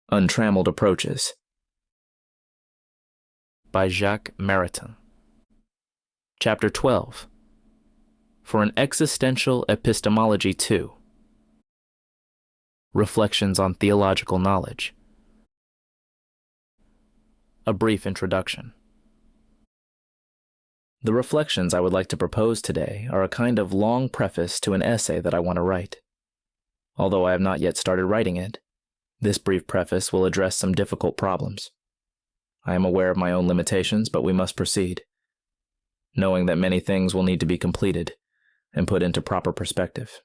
Untrammeled Approaches by Jacques Maritain. Chapter 12. For an Existential Epistemology 2. Reflections on Theological Knowledge. A brief introduction. The reflections I would like to propose today are a kind of long preface to an essay that I want to write. Although I have not yet started writing it, this brief preface will address some difficult problems. I am aware of my own limitations, but we must proceed, knowing that many things will need to be completed and put into proper perspective.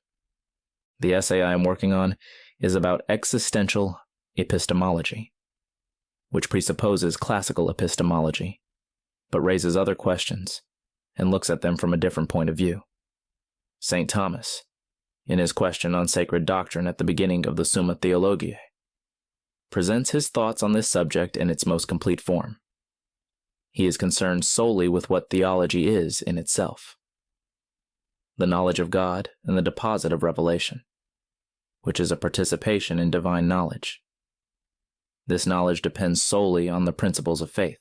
The essay I am working on is about existential epistemology, which presupposes classical epistemology, but raises other questions and looks at them from a different point of view. St. Thomas, in his question on sacred doctrine at the beginning of the Summa Theologiae, presents his thoughts on this subject in its most complete form. He is concerned solely with what theology is in itself: the knowledge of God and the deposit of revelation, which is a participation in divine knowledge. This knowledge depends solely on the principles of faith,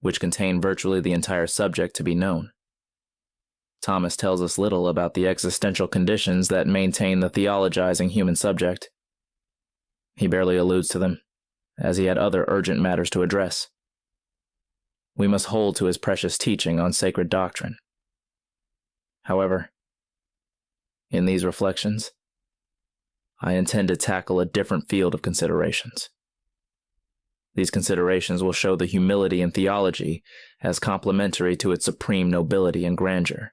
which contain virtually the entire subject to be known. Thomas tells us little about the existential conditions that maintain the theologizing human subject. He barely alludes to them, as he had other urgent matters to address. We must hold to his precious teaching on sacred doctrine. However, in these reflections, I intend to tackle a different field of considerations. These considerations will show the humility in theology as complementary to its supreme nobility and grandeur,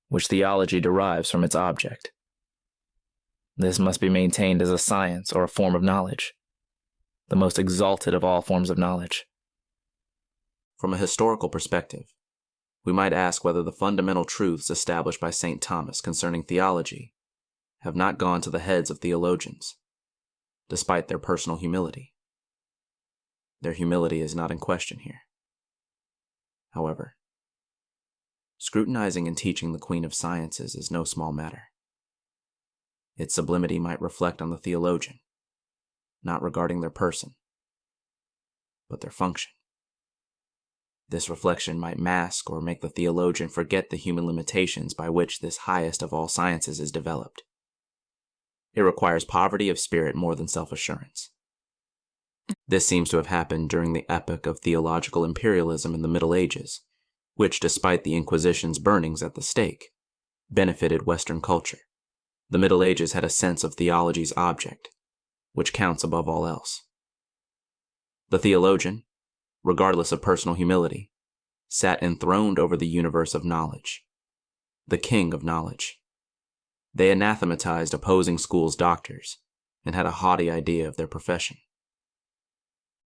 which theology derives from its object. This must be maintained as a science or a form of knowledge, the most exalted of all forms of knowledge. From a historical perspective, we might ask whether the fundamental truths established by St. Thomas concerning theology have not gone to the heads of theologians, despite their personal humility. Their humility is not in question here. However, scrutinizing and teaching the Queen of Sciences is no small matter. Its sublimity might reflect on the theologian, not regarding their person, but their function. This reflection might mask or make the theologian forget the human limitations by which this highest of all sciences is developed. It requires poverty of spirit more than self-assurance. This seems to have happened during the epoch of theological imperialism in the Middle Ages, which, despite the Inquisition's burnings at the stake, benefited Western culture. The Middle Ages had a sense of theology's object, which counts above all else. The theologian, regardless of personal humility, sat enthroned over the universe of knowledge, the king of knowledge. They anathematized opposing schools' doctors and had a haughty idea of their profession.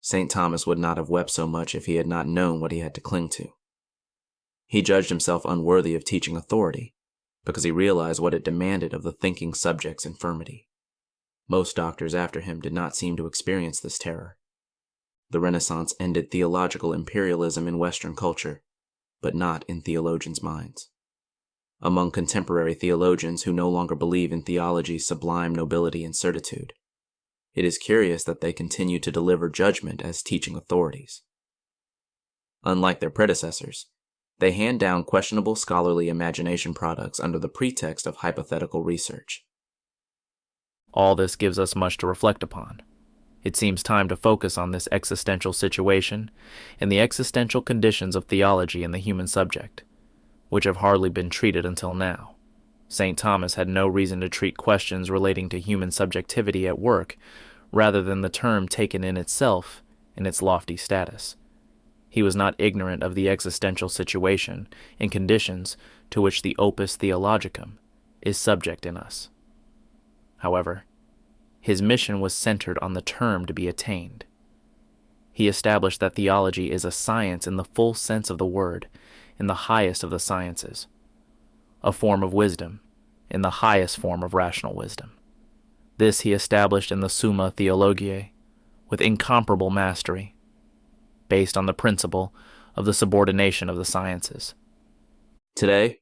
St. Thomas would not have wept so much if he had not known what he had to cling to. He judged himself unworthy of teaching authority because he realized what it demanded of the thinking subject's infirmity. Most doctors after him did not seem to experience this terror. The Renaissance ended theological imperialism in Western culture, but not in theologians' minds. Among contemporary theologians who no longer believe in theology's sublime nobility and certitude, it is curious that they continue to deliver judgment as teaching authorities. Unlike their predecessors, they hand down questionable scholarly imagination products under the pretext of hypothetical research. All this gives us much to reflect upon. It seems time to focus on this existential situation and the existential conditions of theology in the human subject, which have hardly been treated until now. St. Thomas had no reason to treat questions relating to human subjectivity at work rather than the term taken in itself in its lofty status. He was not ignorant of the existential situation and conditions to which the opus theologicum is subject in us. However, his mission was centered on the term to be attained. He established that theology is a science in the full sense of the word, in the highest of the sciences, a form of wisdom, in the highest form of rational wisdom. This he established in the Summa Theologiae with incomparable mastery, based on the principle of the subordination of the sciences. Today,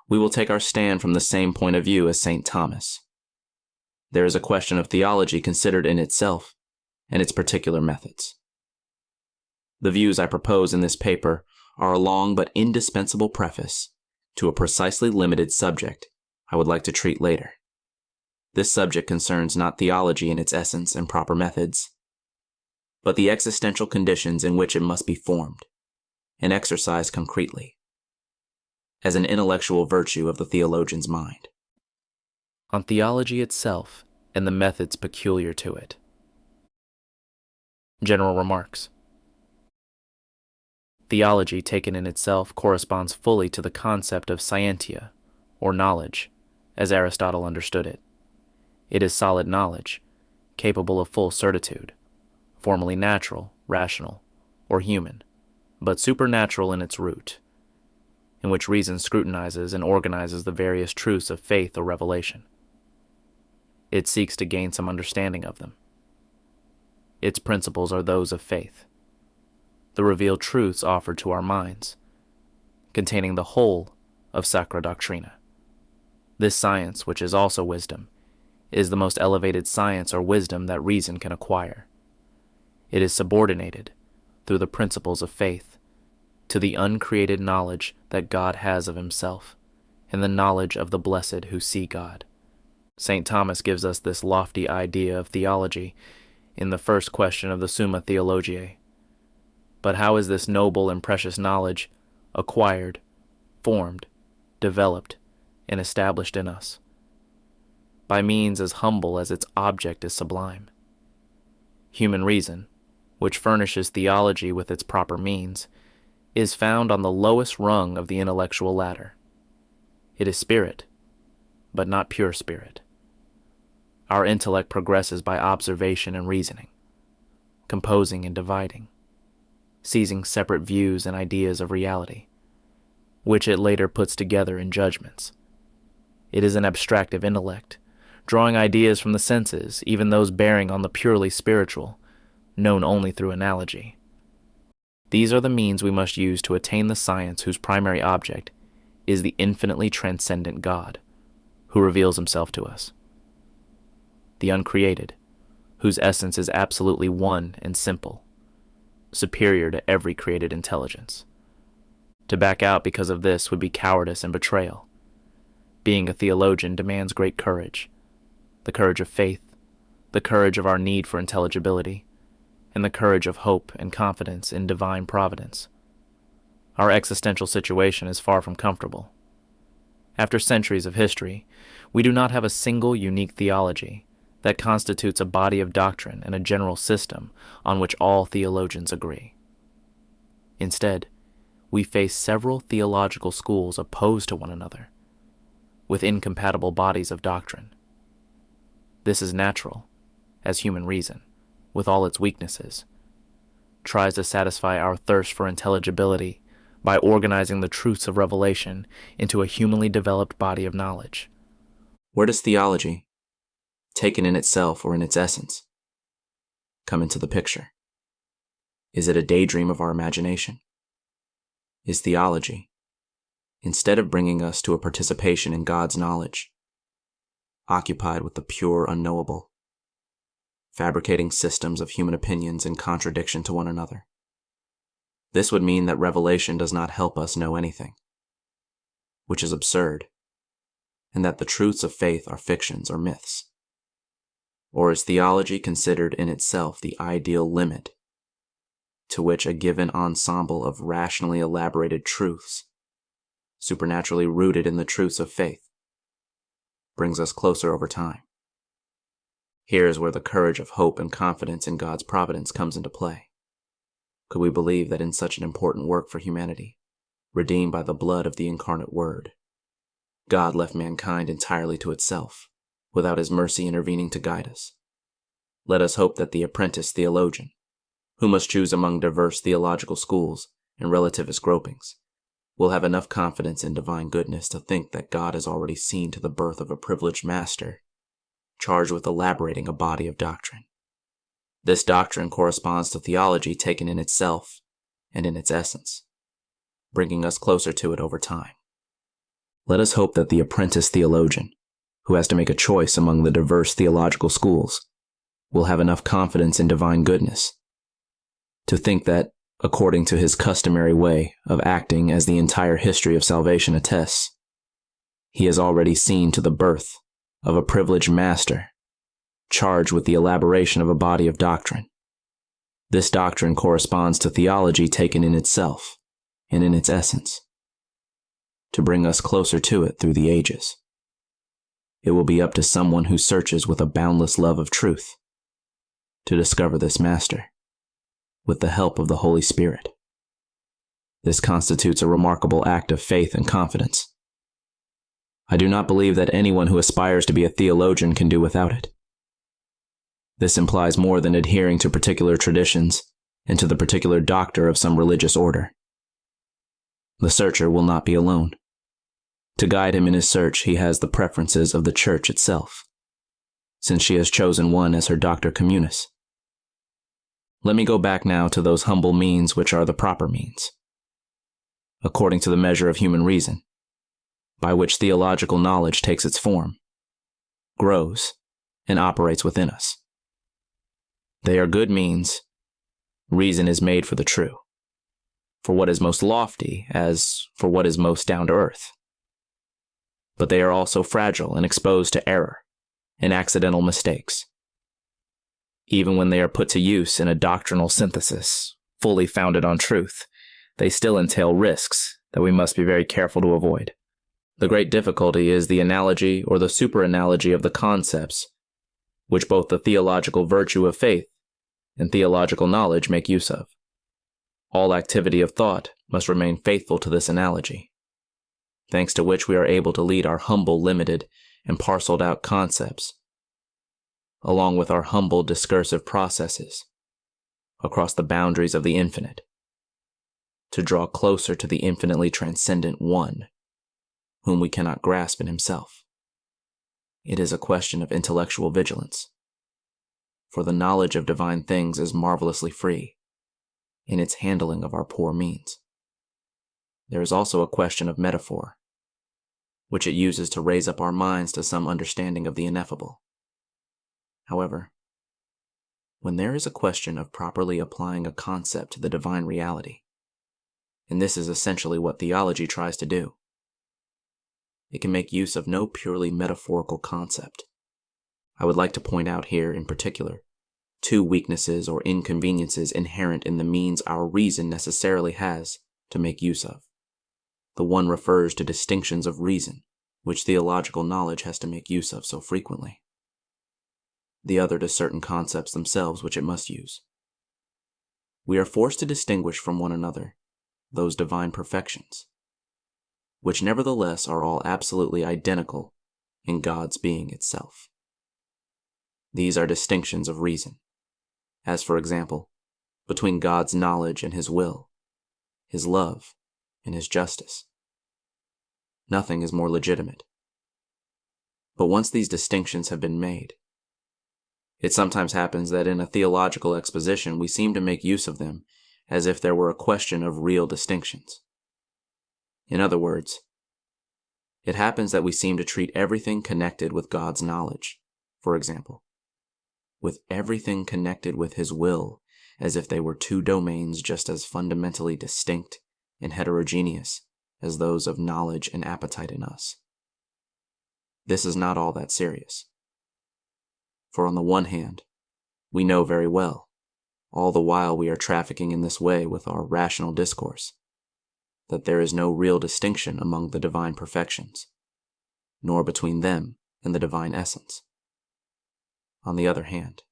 we will take our stand from the same point of view as St. Thomas. There is a question of theology considered in itself, and its particular methods. The views I propose in this paper are a long but indispensable preface to a precisely limited subject I would like to treat later. This subject concerns not theology in its essence and proper methods, but the existential conditions in which it must be formed and exercised concretely, as an intellectual virtue of the theologian's mind. On theology itself and the methods peculiar to it. General remarks. Theology taken in itself corresponds fully to the concept of scientia, or knowledge, as Aristotle understood it. It is solid knowledge, capable of full certitude, formally natural, rational, or human, but supernatural in its root, in which reason scrutinizes and organizes the various truths of faith or revelation. It seeks to gain some understanding of them. Its principles are those of faith, the revealed truths offered to our minds, containing the whole of Sacra Doctrina. This science, which is also wisdom, is the most elevated science or wisdom that reason can acquire. It is subordinated, through the principles of faith, to the uncreated knowledge that God has of himself, and the knowledge of the blessed who see God. St. Thomas gives us this lofty idea of theology in the first question of the Summa Theologiae. But how is this noble and precious knowledge acquired, formed, developed, and established in us? By means as humble as its object is sublime. Human reason, which furnishes theology with its proper means, is found on the lowest rung of the intellectual ladder. It is spirit, but not pure spirit. Our intellect progresses by observation and reasoning, composing and dividing, seizing separate views and ideas of reality, which it later puts together in judgments. It is an abstractive intellect, drawing ideas from the senses, even those bearing on the purely spiritual, known only through analogy. These are the means we must use to attain the science whose primary object is the infinitely transcendent God, who reveals himself to us. The uncreated, whose essence is absolutely one and simple, superior to every created intelligence. To back out because of this would be cowardice and betrayal. Being a theologian demands great courage, the courage of faith, the courage of our need for intelligibility, and the courage of hope and confidence in divine providence. Our existential situation is far from comfortable. After centuries of history, we do not have a single unique theology that constitutes a body of doctrine and a general system on which all theologians agree. Instead, we face several theological schools opposed to one another, with incompatible bodies of doctrine. This is natural, as human reason, with all its weaknesses, tries to satisfy our thirst for intelligibility by organizing the truths of revelation into a humanly developed body of knowledge. Where does theology, taken in itself or in its essence, come into the picture? Is it a daydream of our imagination? Is theology, instead of bringing us to a participation in God's knowledge, occupied with the pure unknowable, fabricating systems of human opinions in contradiction to one another? This would mean that revelation does not help us know anything, which is absurd, and that the truths of faith are fictions or myths. Or is theology considered in itself the ideal limit to which a given ensemble of rationally elaborated truths, supernaturally rooted in the truths of faith, brings us closer over time? Here is where the courage of hope and confidence in God's providence comes into play. Could we believe that in such an important work for humanity, redeemed by the blood of the incarnate Word, God left mankind entirely to itself, without his mercy intervening to guide us? Let us hope that the apprentice theologian, who must choose among diverse theological schools and relativist gropings, will have enough confidence in divine goodness to think that God has already seen to the birth of a privileged master, charged with elaborating a body of doctrine. This doctrine corresponds to theology taken in itself and in its essence, bringing us closer to it over time. Let us hope that the apprentice theologian, who has to make a choice among the diverse theological schools, will have enough confidence in divine goodness to think that, according to his customary way of acting as the entire history of salvation attests, he has already seen to the birth of a privileged master charged with the elaboration of a body of doctrine. This doctrine corresponds to theology taken in itself and in its essence, to bring us closer to it through the ages. It will be up to someone who searches with a boundless love of truth to discover this master, with the help of the Holy Spirit. This constitutes a remarkable act of faith and confidence. I do not believe that anyone who aspires to be a theologian can do without it. This implies more than adhering to particular traditions and to the particular doctor of some religious order. The searcher will not be alone. To guide him in his search, he has the preferences of the Church itself, since she has chosen one as her doctor communis. Let me go back now to those humble means which are the proper means, according to the measure of human reason, by which theological knowledge takes its form, grows, and operates within us. They are good means. Reason is made for the true, for what is most lofty as for what is most down to earth. But they are also fragile and exposed to error and accidental mistakes. Even when they are put to use in a doctrinal synthesis, fully founded on truth, they still entail risks that we must be very careful to avoid. The great difficulty is the analogy or the superanalogy of the concepts, which both the theological virtue of faith and theological knowledge make use of. All activity of thought must remain faithful to this analogy, thanks to which we are able to lead our humble, limited, and parceled out concepts, along with our humble discursive processes, across the boundaries of the infinite, to draw closer to the infinitely transcendent One, whom we cannot grasp in himself. It is a question of intellectual vigilance, for the knowledge of divine things is marvelously free in its handling of our poor means. There is also a question of metaphor, which it uses to raise up our minds to some understanding of the ineffable. However, when there is a question of properly applying a concept to the divine reality, and this is essentially what theology tries to do, it can make use of no purely metaphorical concept. I would like to point out here, in particular, two weaknesses or inconveniences inherent in the means our reason necessarily has to make use of. The one refers to distinctions of reason, which theological knowledge has to make use of so frequently. The other to certain concepts themselves which it must use. We are forced to distinguish from one another those divine perfections, which nevertheless are all absolutely identical in God's being itself. These are distinctions of reason, as for example, between God's knowledge and his will, his love and his justice. Nothing is more legitimate. But once these distinctions have been made, it sometimes happens that in a theological exposition we seem to make use of them as if there were a question of real distinctions. In other words, it happens that we seem to treat everything connected with God's knowledge, for example, with everything connected with his will, as if they were two domains just as fundamentally distinct and heterogeneous as those of knowledge and appetite in us. This is not all that serious. For on the one hand, we know very well, all the while we are trafficking in this way with our rational discourse, that there is no real distinction among the divine perfections, nor between them and the divine essence. On the other hand,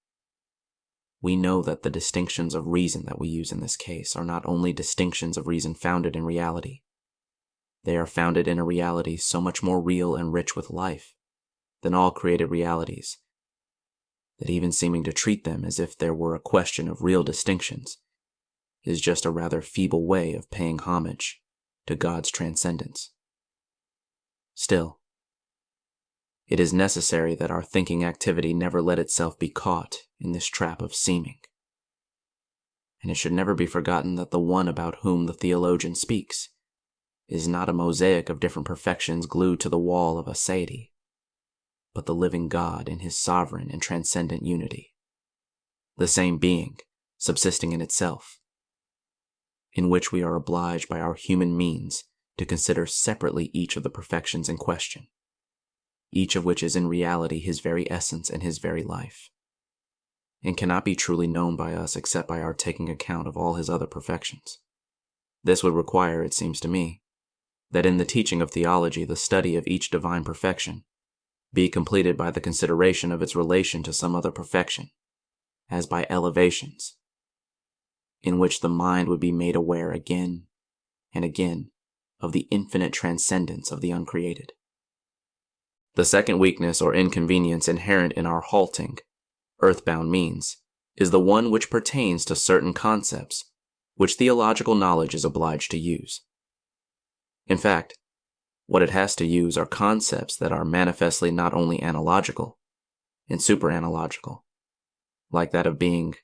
we know that the distinctions of reason that we use in this case are not only distinctions of reason founded in reality, they are founded in a reality so much more real and rich with life than all created realities, that even seeming to treat them as if there were a question of real distinctions is just a rather feeble way of paying homage to God's transcendence. Still, it is necessary that our thinking activity never let itself be caught in this trap of seeming. And it should never be forgotten that the one about whom the theologian speaks is not a mosaic of different perfections glued to the wall of aseity, but the living God in his sovereign and transcendent unity. the same being, subsisting in itself, in which we are obliged by our human means to consider separately each of the perfections in question, each of which is in reality his very essence and his very life, and cannot be truly known by us except by our taking account of all his other perfections. This would require, it seems to me, that in the teaching of theology the study of each divine perfection be completed by the consideration of its relation to some other perfection, as by elevations, in which the mind would be made aware again and again of the infinite transcendence of the uncreated. The second weakness or inconvenience inherent in our halting, earthbound means is the one which pertains to certain concepts which theological knowledge is obliged to use. In fact, what it has to use are concepts that are manifestly not only analogical and superanalogical, like that of being,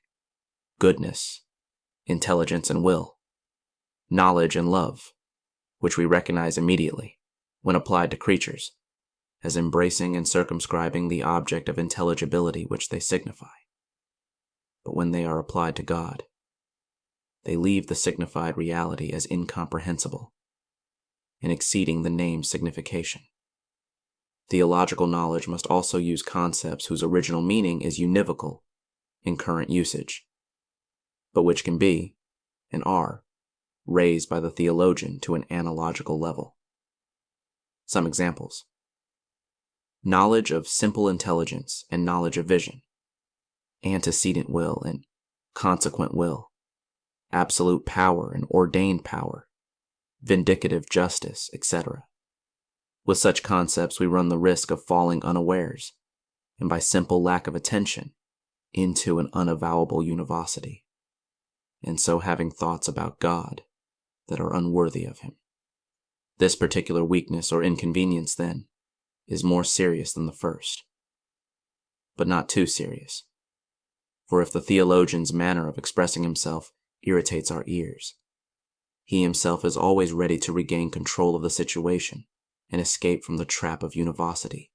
goodness, intelligence and will, knowledge and love, which we recognize immediately, when applied to creatures, as embracing and circumscribing the object of intelligibility which they signify. But when they are applied to God, they leave the signified reality as incomprehensible and exceeding the name's signification. Theological knowledge must also use concepts whose original meaning is univocal in current usage, but which can be, and are, raised by the theologian to an analogical level. Some examples: knowledge of simple intelligence and knowledge of vision, antecedent will and consequent will, absolute power and ordained power, vindicative justice, etc. With such concepts we run the risk of falling unawares, and by simple lack of attention, into an unavowable univocity, and so having thoughts about God that are unworthy of him. This particular weakness or inconvenience, then, is more serious than the first, but not too serious. For if the theologian's manner of expressing himself irritates our ears, he himself is always ready to regain control of the situation and escape from the trap of univocity,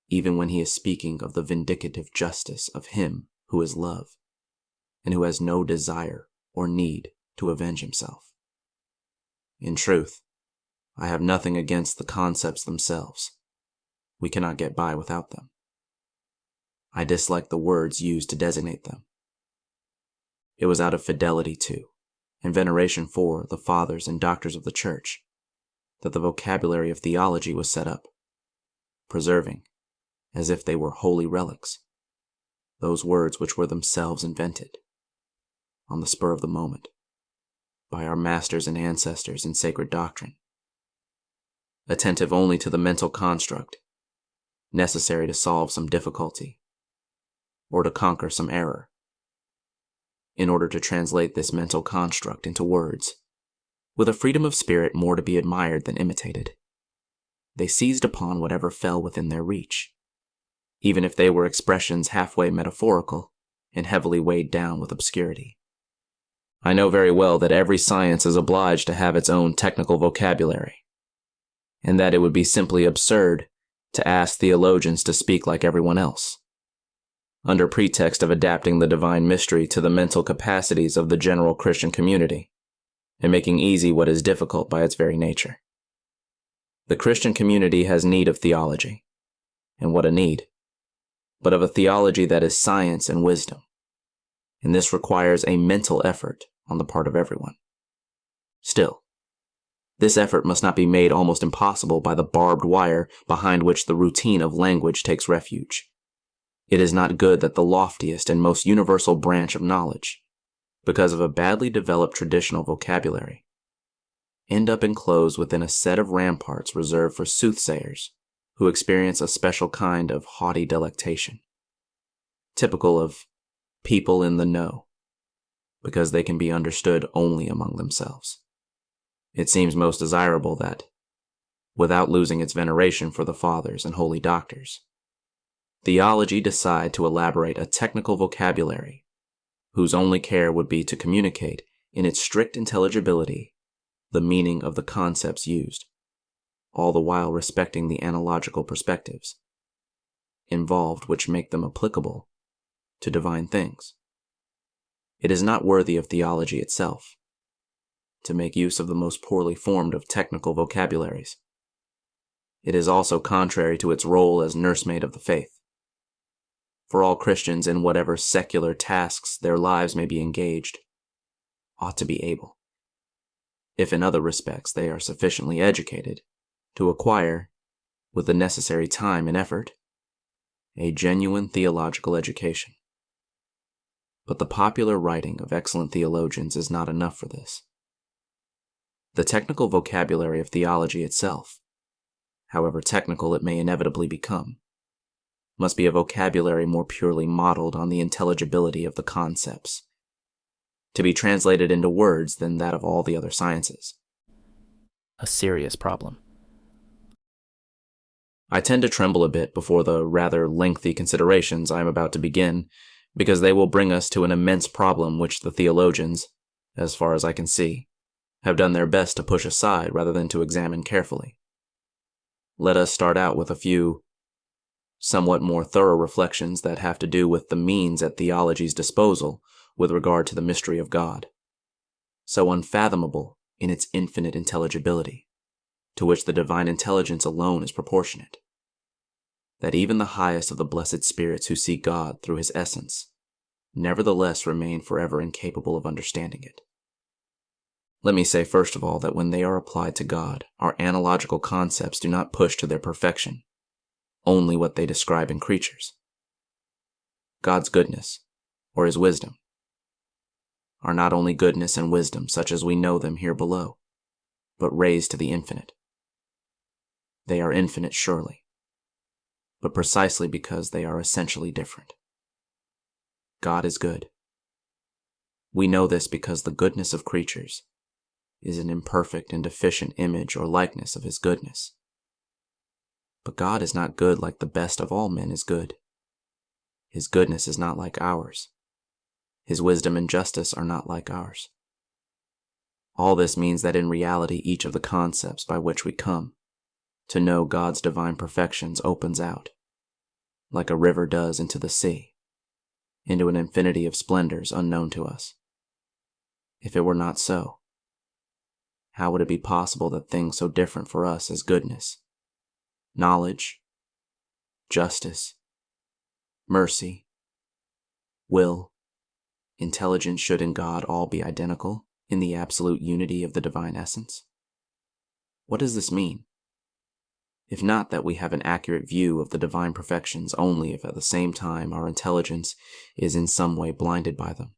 even when he is speaking of the vindicative justice of him who is love, and who has no desire or need to avenge himself. In truth, I have nothing against the concepts themselves. We cannot get by without them. I dislike the words used to designate them. It was out of fidelity to, and veneration for, the fathers and doctors of the Church that the vocabulary of theology was set up, preserving, as if they were holy relics, those words which were themselves invented, on the spur of the moment, by our masters and ancestors in sacred doctrine, attentive only to the mental construct necessary to solve some difficulty or to conquer some error, in order to translate this mental construct into words, with a freedom of spirit more to be admired than imitated. They seized upon whatever fell within their reach, even if they were expressions halfway metaphorical and heavily weighed down with obscurity. I know very well that every science is obliged to have its own technical vocabulary, and that it would be simply absurd to ask theologians to speak like everyone else, under pretext of adapting the divine mystery to the mental capacities of the general Christian community, and making easy what is difficult by its very nature. The Christian community has need of theology, and what a need, but of a theology that is science and wisdom, and this requires a mental effort on the part of everyone. Still, this effort must not be made almost impossible by the barbed wire behind which the routine of language takes refuge. It is not good that the loftiest and most universal branch of knowledge, because of a badly developed traditional vocabulary, end up enclosed within a set of ramparts reserved for soothsayers who experience a special kind of haughty delectation, typical of people in the know, because they can be understood only among themselves. It seems most desirable that, without losing its veneration for the fathers and holy doctors, theology decide to elaborate a technical vocabulary whose only care would be to communicate in its strict intelligibility the meaning of the concepts used, all the while respecting the analogical perspectives involved which make them applicable to divine things. It is not worthy of theology itself to make use of the most poorly formed of technical vocabularies. It is also contrary to its role as nursemaid of the faith. For all Christians, in whatever secular tasks their lives may be engaged, ought to be able, if in other respects they are sufficiently educated, to acquire, with the necessary time and effort, a genuine theological education. But the popular writing of excellent theologians is not enough for this. The technical vocabulary of theology itself, however technical it may inevitably become, must be a vocabulary more purely modeled on the intelligibility of the concepts, to be translated into words than that of all the other sciences. A serious problem. I tend to tremble a bit before the rather lengthy considerations I am about to begin, because they will bring us to an immense problem which the theologians, as far as I can see, have done their best to push aside rather than to examine carefully. Let us start out with a few somewhat more thorough reflections that have to do with the means at theology's disposal with regard to the mystery of God, so unfathomable in its infinite intelligibility, to which the divine intelligence alone is proportionate, that even the highest of the blessed spirits who see God through his essence nevertheless remain forever incapable of understanding it. Let me say first of all that when they are applied to God, our analogical concepts do not push to their perfection only what they describe in creatures. God's goodness, or his wisdom, are not only goodness and wisdom such as we know them here below, but raised to the infinite. They are infinite surely, but precisely because they are essentially different. God is good. We know this because the goodness of creatures is an imperfect and deficient image or likeness of his goodness. But God is not good like the best of all men is good. His goodness is not like ours. His wisdom and justice are not like ours. All this means that in reality each of the concepts by which we come to know God's divine perfections opens out, like a river does into the sea, into an infinity of splendors unknown to us. If it were not so, how would it be possible that things so different for us as goodness, knowledge, justice, mercy, will, intelligence should in God all be identical in the absolute unity of the divine essence? What does this mean? If not that we have an accurate view of the divine perfections only if at the same time our intelligence is in some way blinded by them.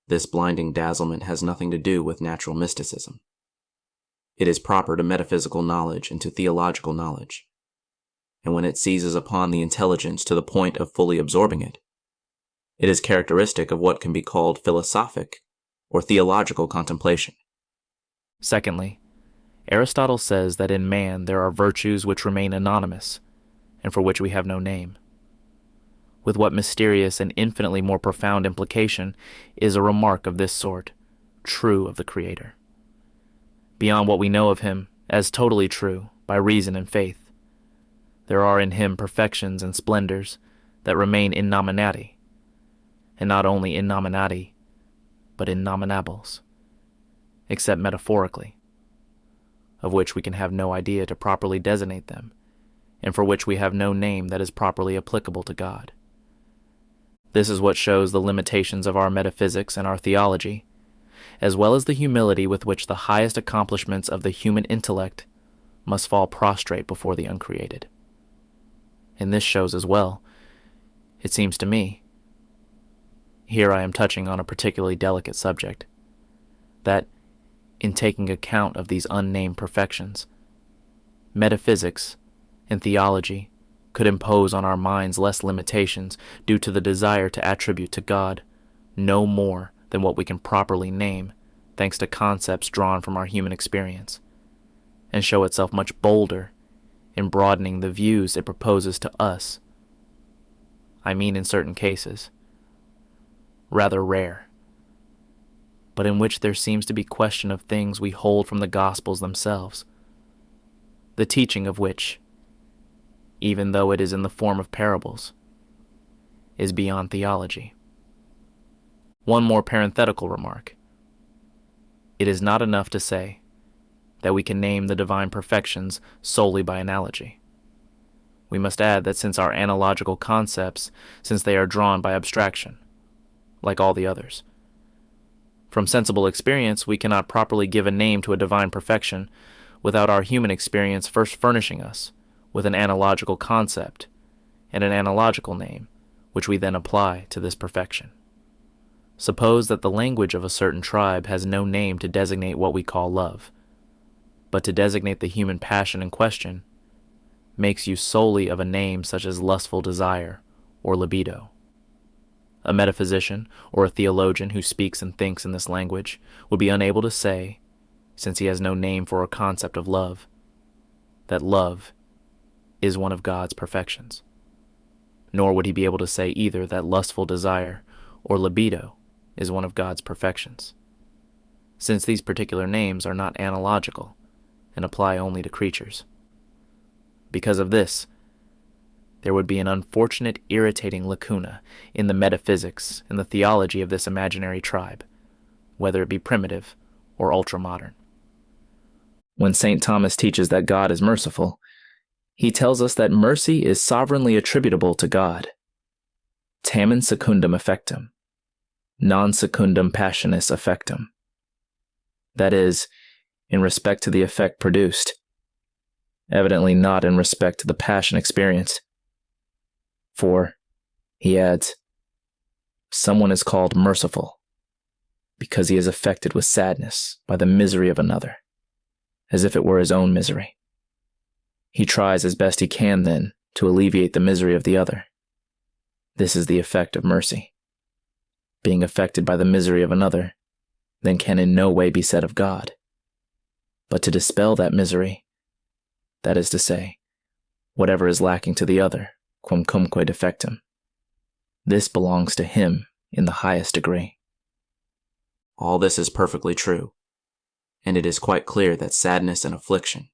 This blinding dazzlement has nothing to do with natural mysticism. It is proper to metaphysical knowledge and to theological knowledge, and when it seizes upon the intelligence to the point of fully absorbing it, it is characteristic of what can be called philosophic or theological contemplation. Secondly, Aristotle says that in man there are virtues which remain anonymous, and for which we have no name. With what mysterious and infinitely more profound implication is a remark of this sort true of the Creator? Beyond what we know of him as totally true by reason and faith, there are in him perfections and splendors that remain in nominati, and not only in nominati, but in nominables, except metaphorically, of which we can have no idea to properly designate them, and for which we have no name that is properly applicable to God. This is what shows the limitations of our metaphysics and our theology, as well as the humility with which the highest accomplishments of the human intellect must fall prostrate before the uncreated. And this shows as well, it seems to me, here I am touching on a particularly delicate subject, that, in taking account of these unnamed perfections, metaphysics and theology could impose on our minds less limitations due to the desire to attribute to God no more than what we can properly name, thanks to concepts drawn from our human experience, and show itself much bolder in broadening the views it proposes to us. I mean in certain cases, rather rare, but in which there seems to be question of things we hold from the Gospels themselves, the teaching of which, even though it is in the form of parables, is beyond theology. One more parenthetical remark. It is not enough to say that we can name the divine perfections solely by analogy. We must add that since our analogical concepts, since they are drawn by abstraction, like all the others, from sensible experience we cannot properly give a name to a divine perfection without our human experience first furnishing us with an analogical concept and an analogical name, which we then apply to this perfection. Suppose that the language of a certain tribe has no name to designate what we call love, but to designate the human passion in question makes use solely of a name such as lustful desire or libido. A metaphysician or a theologian who speaks and thinks in this language would be unable to say, since he has no name for a concept of love, that love is one of God's perfections. Nor would he be able to say either that lustful desire or libido is one of God's perfections, since these particular names are not analogical and apply only to creatures. Because of this, there would be an unfortunate, irritating lacuna in the metaphysics and the theology of this imaginary tribe, whether it be primitive or ultra-modern. When St. Thomas teaches that God is merciful, he tells us that mercy is sovereignly attributable to God. Tamen secundum effectum, non secundum passionis effectum. That is, in respect to the effect produced, evidently not in respect to the passion experienced. For, he adds, someone is called merciful because he is affected with sadness by the misery of another, as if it were his own misery. He tries as best he can, then, to alleviate the misery of the other. This is the effect of mercy. Being affected by the misery of another, then can in no way be said of God. But to dispel that misery, that is to say, whatever is lacking to the other, quamcumque defectum, this belongs to him in the highest degree. All this is perfectly true, and it is quite clear that sadness and affliction,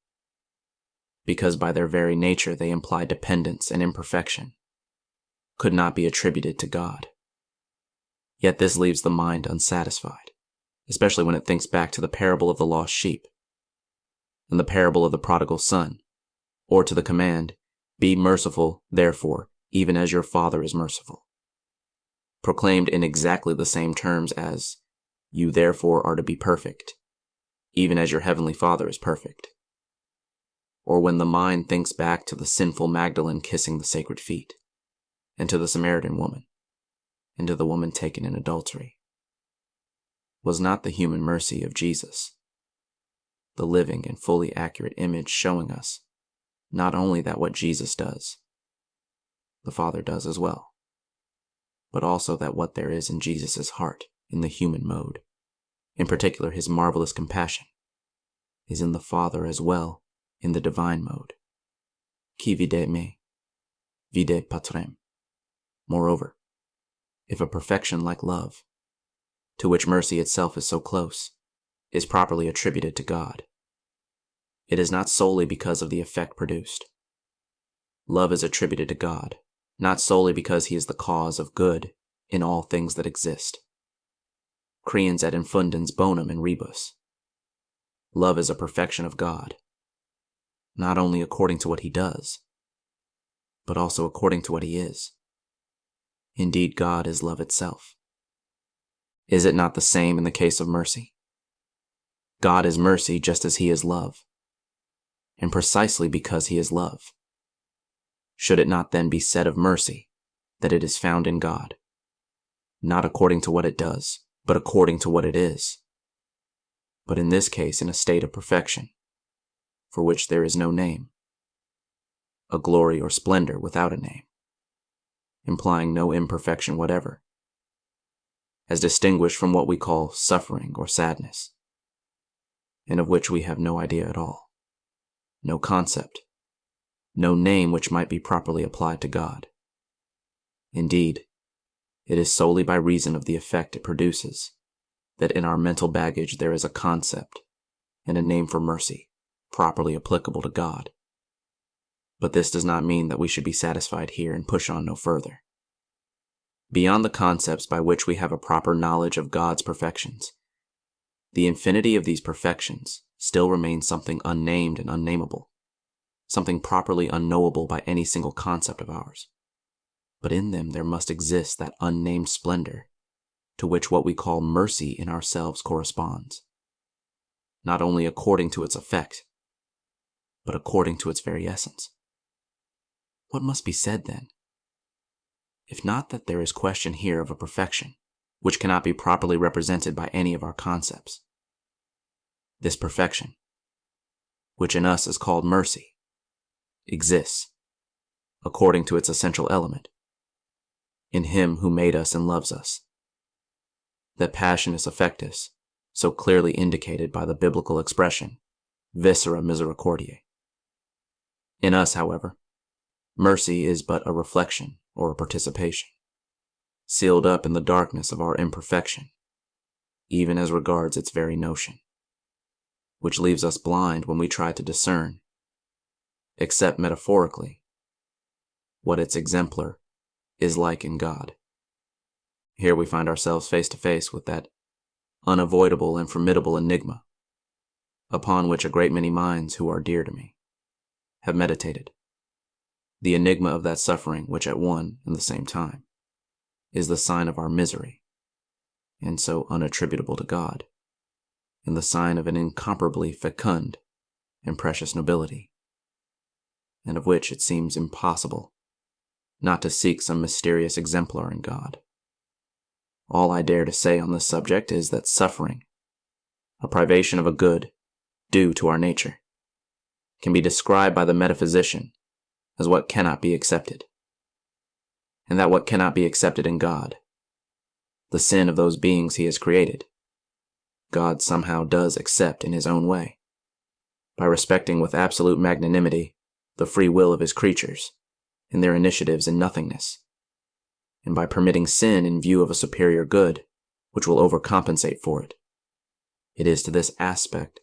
because by their very nature they imply dependence and imperfection, could not be attributed to God. Yet this leaves the mind unsatisfied, especially when it thinks back to the parable of the lost sheep, and the parable of the prodigal son, or to the command, "Be merciful, therefore, even as your Father is merciful," proclaimed in exactly the same terms as, "You therefore are to be perfect, even as your heavenly Father is perfect." Or when the mind thinks back to the sinful Magdalene kissing the sacred feet, and to the Samaritan woman, and to the woman taken in adultery. Was not the human mercy of Jesus the living and fully accurate image showing us not only that what Jesus does, the Father does as well, but also that what there is in Jesus' heart in the human mode, in particular his marvelous compassion, is in the Father as well in the divine mode. Qui vide me, vide patrem. Moreover, if a perfection like love, to which mercy itself is so close, is properly attributed to God, it is not solely because of the effect produced. Love is attributed to God, not solely because he is the cause of good in all things that exist. Creans et infundens bonum in rebus. Love is a perfection of God, not only according to what he does, but also according to what he is. Indeed, God is love itself. Is it not the same in the case of mercy? God is mercy just as he is love, and precisely because he is love. Should it not then be said of mercy that it is found in God, not according to what it does, but according to what it is, but in this case in a state of perfection, for which there is no name, a glory or splendor without a name, implying no imperfection whatever, as distinguished from what we call suffering or sadness, and of which we have no idea at all, no concept, no name which might be properly applied to God. Indeed, it is solely by reason of the effect it produces that in our mental baggage there is a concept and a name for mercy properly applicable to God. But this does not mean that we should be satisfied here and push on no further. Beyond the concepts by which we have a proper knowledge of God's perfections, the infinity of these perfections still remains something unnamed and unnameable, something properly unknowable by any single concept of ours. But in them there must exist that unnamed splendor to which what we call mercy in ourselves corresponds, not only according to its effect, but according to its very essence. What must be said then? If not that there is question here of a perfection which cannot be properly represented by any of our concepts. This perfection, which in us is called mercy, exists, according to its essential element, in Him who made us and loves us. That passionis affectus, so clearly indicated by the biblical expression, viscera misericordiae. In us, however, mercy is but a reflection or a participation, sealed up in the darkness of our imperfection, even as regards its very notion, which leaves us blind when we try to discern, except metaphorically, what its exemplar is like in God. Here we find ourselves face to face with that unavoidable and formidable enigma, upon which a great many minds who are dear to me have meditated. The enigma of that suffering which at one and the same time is the sign of our misery, and so unattributable to God, and the sign of an incomparably fecund and precious nobility, and of which it seems impossible not to seek some mysterious exemplar in God. All I dare to say on this subject is that suffering, a privation of a good due to our nature, can be described by the metaphysician as what cannot be accepted, and that what cannot be accepted in God, the sin of those beings He has created, God somehow does accept in His own way, by respecting with absolute magnanimity the free will of His creatures and their initiatives in nothingness, and by permitting sin in view of a superior good which will overcompensate for it. It is to this aspect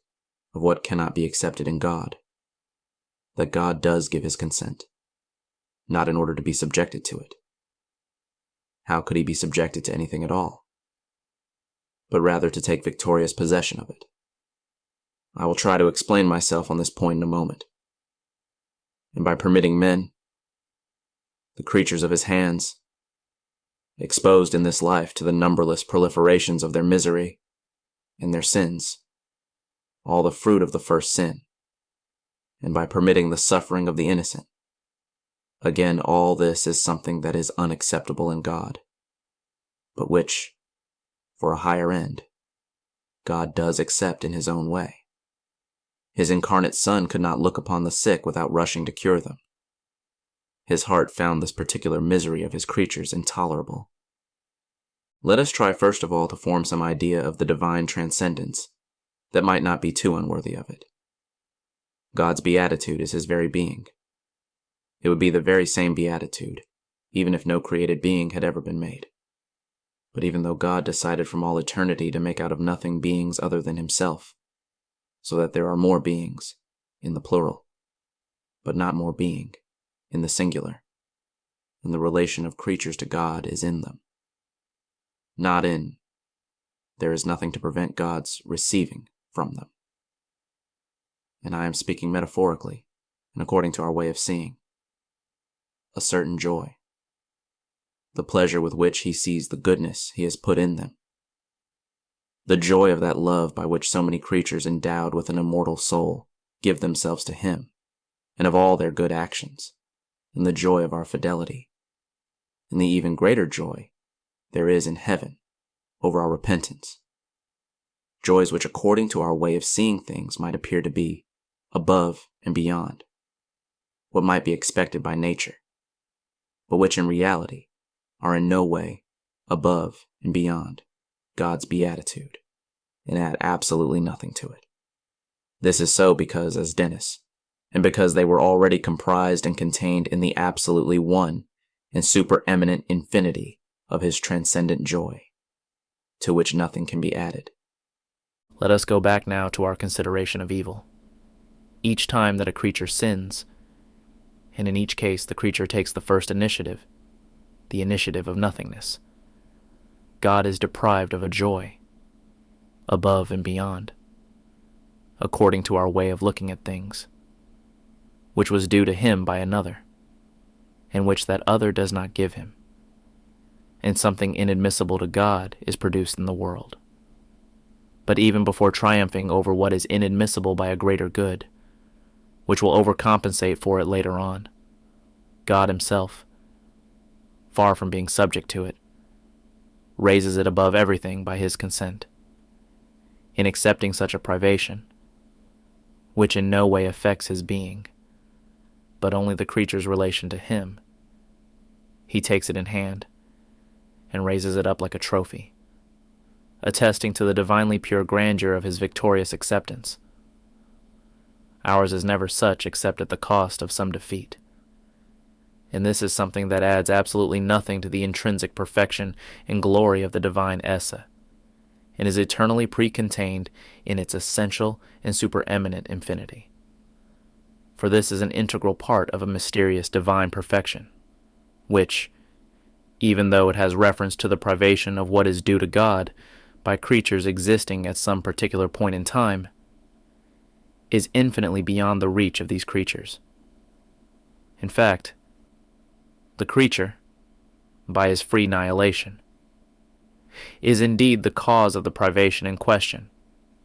of what cannot be accepted in God that God does give His consent, not in order to be subjected to it. How could He be subjected to anything at all? But rather to take victorious possession of it. I will try to explain myself on this point in a moment. And by permitting men, the creatures of His hands, exposed in this life to the numberless proliferations of their misery and their sins, all the fruit of the first sin, and by permitting the suffering of the innocent, again all this is something that is unacceptable in God, but which, for a higher end, God does accept in His own way. His incarnate Son could not look upon the sick without rushing to cure them. His heart found this particular misery of His creatures intolerable. Let us try first of all to form some idea of the divine transcendence that might not be too unworthy of it. God's beatitude is His very being. It would be the very same beatitude, even if no created being had ever been made. But even though God decided from all eternity to make out of nothing beings other than Himself, so that there are more beings, in the plural, but not more being, in the singular, and the relation of creatures to God is in them. Not in, there is nothing to prevent God's receiving from them. And I am speaking metaphorically, and according to our way of seeing. A certain joy, the pleasure with which He sees the goodness He has put in them, the joy of that love by which so many creatures endowed with an immortal soul give themselves to Him, and of all their good actions, and the joy of our fidelity, and the even greater joy there is in heaven over our repentance, joys which according to our way of seeing things might appear to be above and beyond what might be expected by nature, but which in reality are in no way above and beyond God's beatitude, and add absolutely nothing to it. This is so because, as Dennis, and because they were already comprised and contained in the absolutely one and supereminent infinity of His transcendent joy, to which nothing can be added. Let us go back now to our consideration of evil. Each time that a creature sins, and in each case the creature takes the first initiative, the initiative of nothingness. God is deprived of a joy, above and beyond, according to our way of looking at things, which was due to him by another, and which that other does not give him. And something inadmissible to God is produced in the world. But even before triumphing over what is inadmissible by a greater good, which will overcompensate for it later on, God himself, far from being subject to it, raises it above everything by his consent. In accepting such a privation, which in no way affects his being, but only the creature's relation to him, he takes it in hand and raises it up like a trophy, attesting to the divinely pure grandeur of his victorious acceptance. Ours is never such except at the cost of some defeat. And this is something that adds absolutely nothing to the intrinsic perfection and glory of the divine esse, and is eternally pre-contained in its essential and supereminent infinity. For this is an integral part of a mysterious divine perfection, which, even though it has reference to the privation of what is due to God by creatures existing at some particular point in time, is infinitely beyond the reach of these creatures. In fact, the creature, by his free nihilation, is indeed the cause of the privation in question,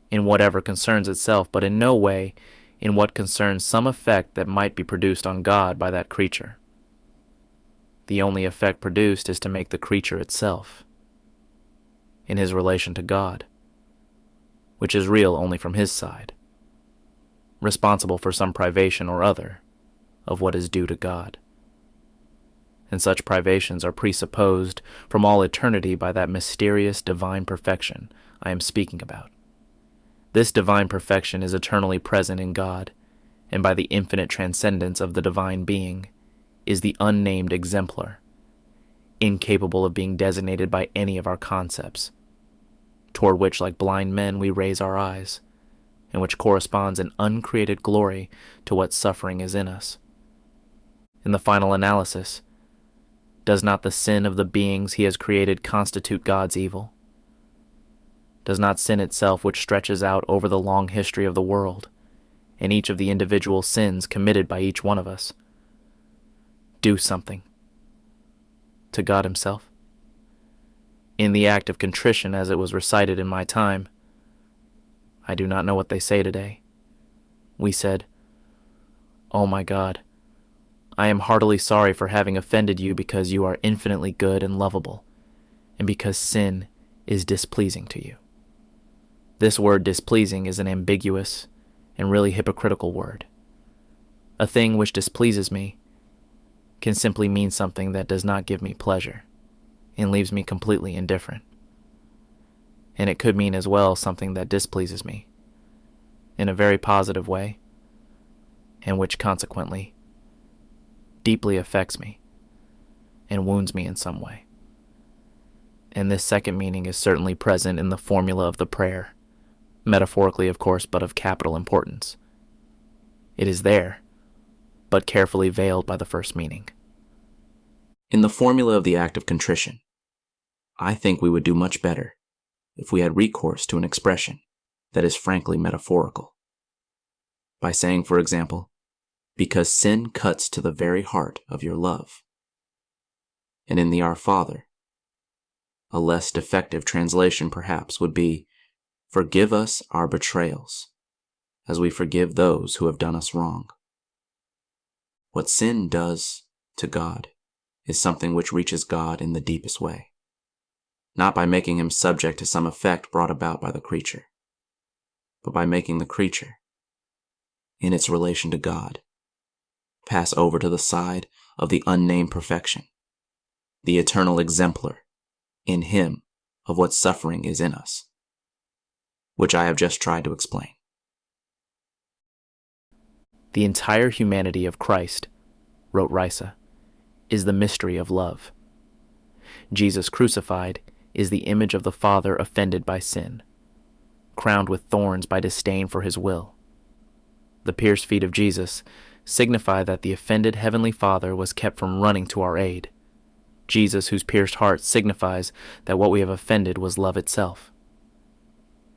in whatever concerns itself, but in no way in what concerns some effect that might be produced on God by that creature. The only effect produced is to make the creature itself, in his relation to God, which is real only from his side, responsible for some privation or other of what is due to God. And such privations are presupposed from all eternity by that mysterious divine perfection I am speaking about. This divine perfection is eternally present in God, and by the infinite transcendence of the divine being, is the unnamed exemplar, incapable of being designated by any of our concepts, toward which like blind men we raise our eyes, and which corresponds in uncreated glory to what suffering is in us. In the final analysis, does not the sin of the beings he has created constitute God's evil? Does not sin itself, which stretches out over the long history of the world, and each of the individual sins committed by each one of us, do something to God himself? In the act of contrition as it was recited in my time, I do not know what they say today, we said, "Oh my God, I am heartily sorry for having offended you because you are infinitely good and lovable, and because sin is displeasing to you." This word displeasing is an ambiguous and really hypocritical word. A thing which displeases me can simply mean something that does not give me pleasure and leaves me completely indifferent. And it could mean as well something that displeases me in a very positive way, and which consequently deeply affects me and wounds me in some way. And this second meaning is certainly present in the formula of the prayer, metaphorically of course, but of capital importance. It is there, but carefully veiled by the first meaning. In the formula of the act of contrition, I think we would do much better if we had recourse to an expression that is frankly metaphorical. By saying, for example, "Because sin cuts to the very heart of your love." And in the Our Father, a less defective translation perhaps would be, "Forgive us our betrayals, as we forgive those who have done us wrong." What sin does to God is something which reaches God in the deepest way, not by making him subject to some effect brought about by the creature, but by making the creature, in its relation to God, pass over to the side of the unnamed perfection, the eternal exemplar in him of what suffering is in us, which I have just tried to explain. The entire humanity of Christ, wrote Risa, is the mystery of love. Jesus crucified is the image of the Father offended by sin, crowned with thorns by disdain for his will. The pierced feet of Jesus signify that the offended Heavenly Father was kept from running to our aid, Jesus, whose pierced heart signifies that what we have offended was love itself.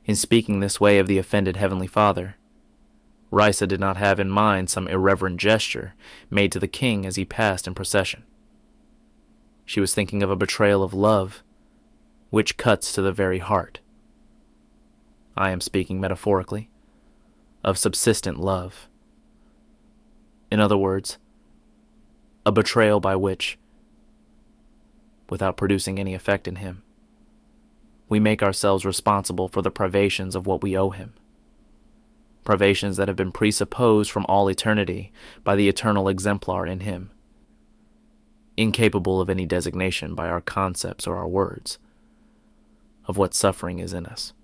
In speaking this way of the offended Heavenly Father, Risa did not have in mind some irreverent gesture made to the king as he passed in procession. She was thinking of a betrayal of love, which cuts to the very heart. I am speaking metaphorically, of subsistent love. In other words, a betrayal by which, without producing any effect in him, we make ourselves responsible for the privations of what we owe him. Privations that have been presupposed from all eternity by the eternal exemplar in him, incapable of any designation by our concepts or our words of what suffering is in us.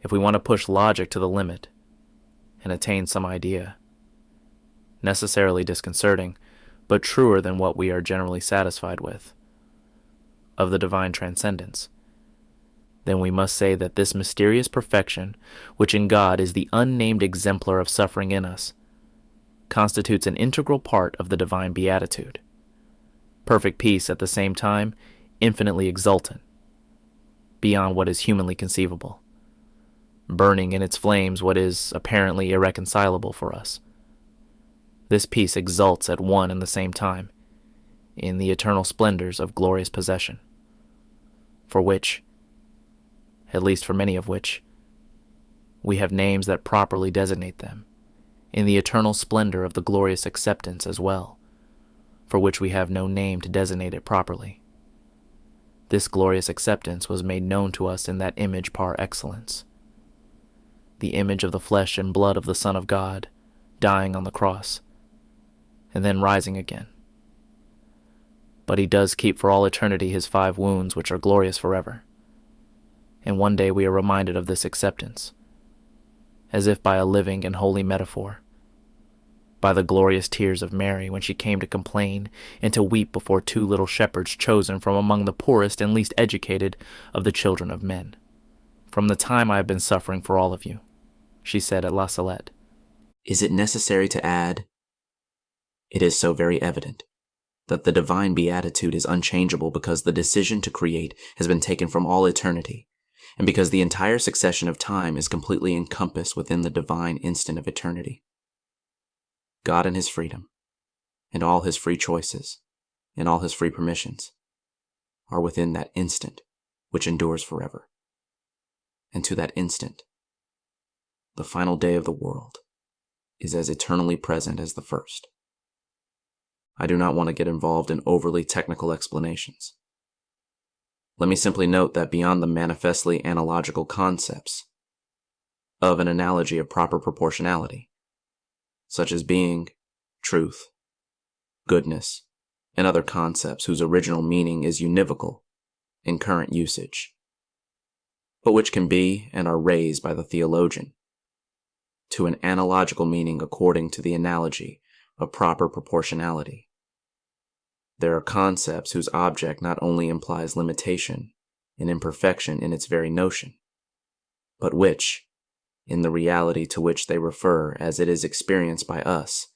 If we want to push logic to the limit and attain some idea, necessarily disconcerting, but truer than what we are generally satisfied with, of the divine transcendence, then we must say that this mysterious perfection, which in God is the unnamed exemplar of suffering in us, constitutes an integral part of the divine beatitude. Perfect peace at the same time, infinitely exultant, beyond what is humanly conceivable, burning in its flames what is apparently irreconcilable for us. This peace exults at one and the same time in the eternal splendors of glorious possession, for which, at least for many of which, we have names that properly designate them, in the eternal splendor of the glorious acceptance as well, for which we have no name to designate it properly. This glorious acceptance was made known to us in that image par excellence, the image of the flesh and blood of the Son of God, dying on the cross, and then rising again. But he does keep for all eternity his 5 wounds, which are glorious forever. And one day we are reminded of this acceptance, as if by a living and holy metaphor, by the glorious tears of Mary when she came to complain and to weep before 2 little shepherds chosen from among the poorest and least educated of the children of men. "From the time I have been suffering for all of you," she said at La Salette. Is it necessary to add, it is so very evident that the divine beatitude is unchangeable because the decision to create has been taken from all eternity, and because the entire succession of time is completely encompassed within the divine instant of eternity. God in his freedom, and all his free choices, and all his free permissions, are within that instant which endures forever. And to that instant, the final day of the world is as eternally present as the first. I do not want to get involved in overly technical explanations. Let me simply note that beyond the manifestly analogical concepts of an analogy of proper proportionality, such as being, truth, goodness, and other concepts whose original meaning is univocal in current usage, but which can be and are raised by the theologian to an analogical meaning according to the analogy of proper proportionality. There are concepts whose object not only implies limitation and imperfection in its very notion, but which, in the reality to which they refer as it is experienced by us,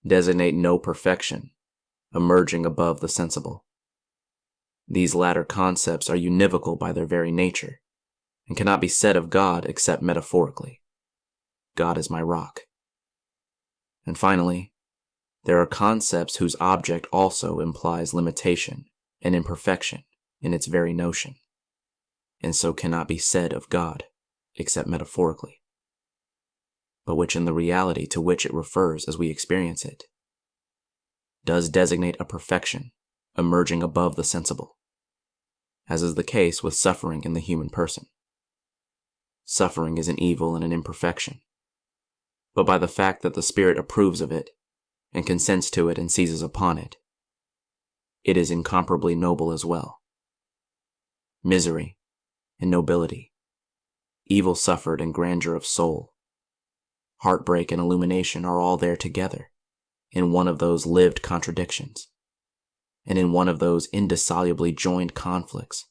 designate no perfection emerging above the sensible. These latter concepts are univocal by their very nature, and cannot be said of God except metaphorically. God is my rock. And finally, there are concepts whose object also implies limitation and imperfection in its very notion, and so cannot be said of God except metaphorically, but which in the reality to which it refers as we experience it, does designate a perfection emerging above the sensible, as is the case with suffering in the human person. Suffering is an evil and an imperfection, but by the fact that the Spirit approves of it and consents to it and seizes upon it, it is incomparably noble as well. Misery and nobility, evil suffered and grandeur of soul, heartbreak and illumination are all there together in one of those lived contradictions, and in one of those indissolubly joined conflicts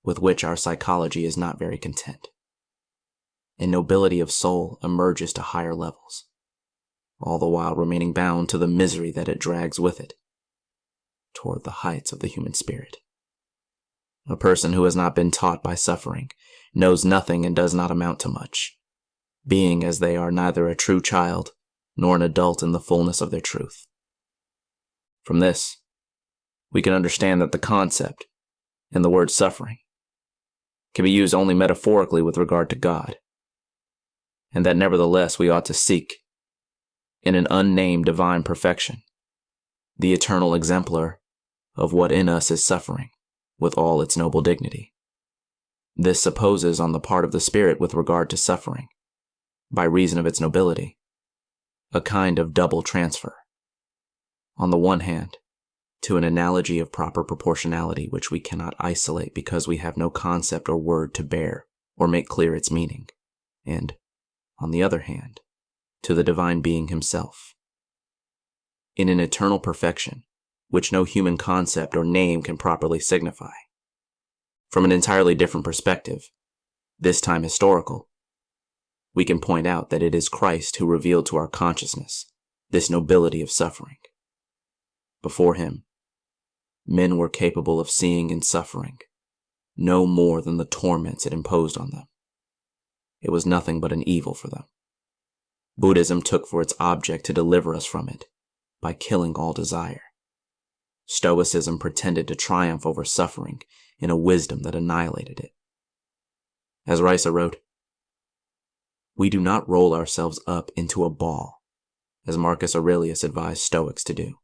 with which our psychology is not very content. And nobility of soul emerges to higher levels, all the while remaining bound to the misery that it drags with it. toward the heights of the human spirit. A person who has not been taught by suffering knows nothing and does not amount to much, being as they are neither a true child nor an adult in the fullness of their truth. From this, we can understand that the concept and the word suffering can be used only metaphorically with regard to God, and that nevertheless we ought to seek, in an unnamed divine perfection, the eternal exemplar of what in us is suffering with all its noble dignity. This supposes on the part of the spirit with regard to suffering, by reason of its nobility, a kind of double transfer. On the one hand, to an analogy of proper proportionality which we cannot isolate because we have no concept or word to bear or make clear its meaning, and, on the other hand, to the divine being himself, in an eternal perfection which no human concept or name can properly signify. From an entirely different perspective, this time historical, we can point out that it is Christ who revealed to our consciousness this nobility of suffering. Before him, men were capable of seeing in suffering no more than the torments it imposed on them. It was nothing but an evil for them. Buddhism took for its object to deliver us from it by killing all desire. Stoicism pretended to triumph over suffering in a wisdom that annihilated it. As Risa wrote, "We do not roll ourselves up into a ball, as Marcus Aurelius advised Stoics to do,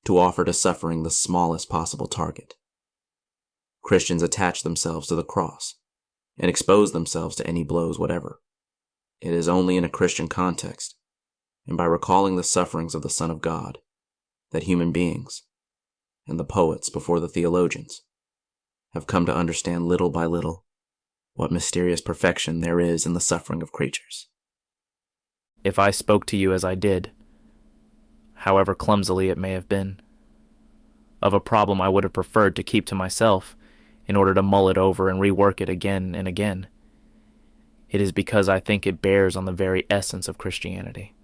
to offer to suffering the smallest possible target. Christians attach themselves to the cross and expose themselves to any blows whatever. It is only in a Christian context, and by recalling the sufferings of the Son of God, that human beings, and the poets before the theologians, have come to understand little by little what mysterious perfection there is in the suffering of creatures." If I spoke to you as I did, however clumsily it may have been, of a problem I would have preferred to keep to myself in order to mull it over and rework it again and again, it is because I think it bears on the very essence of Christianity.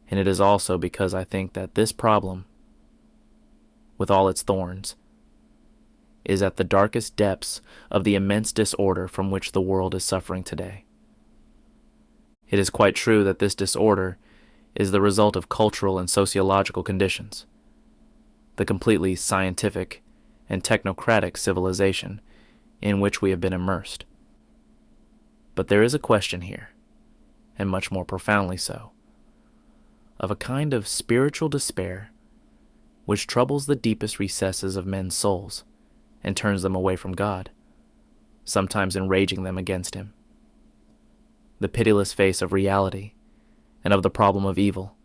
And it is also because I think that this problem, with all its thorns, is at the darkest depths of the immense disorder from which the world is suffering today. It is quite true that this disorder is the result of cultural and sociological conditions, the completely scientific and technocratic civilization in which we have been immersed. But there is a question here, and much more profoundly so, of a kind of spiritual despair which troubles the deepest recesses of men's souls and turns them away from God, sometimes enraging them against him. The pitiless face of reality and of the problem of evil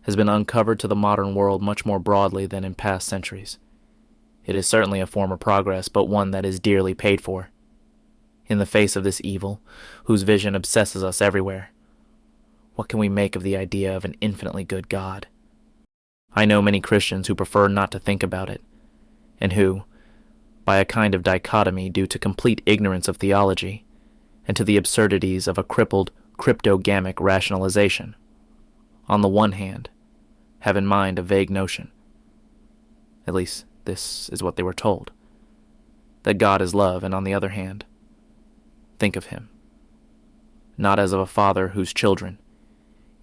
has been uncovered to the modern world much more broadly than in past centuries. It is certainly a form of progress, but one that is dearly paid for. In the face of this evil, whose vision obsesses us everywhere, what can we make of the idea of an infinitely good God? I know many Christians who prefer not to think about it, and who, by a kind of dichotomy due to complete ignorance of theology and to the absurdities of a crippled, cryptogamic rationalization, on the one hand, have in mind a vague notion, at least this is what they were told, that God is love, and on the other hand, think of him, not as of a father whose children,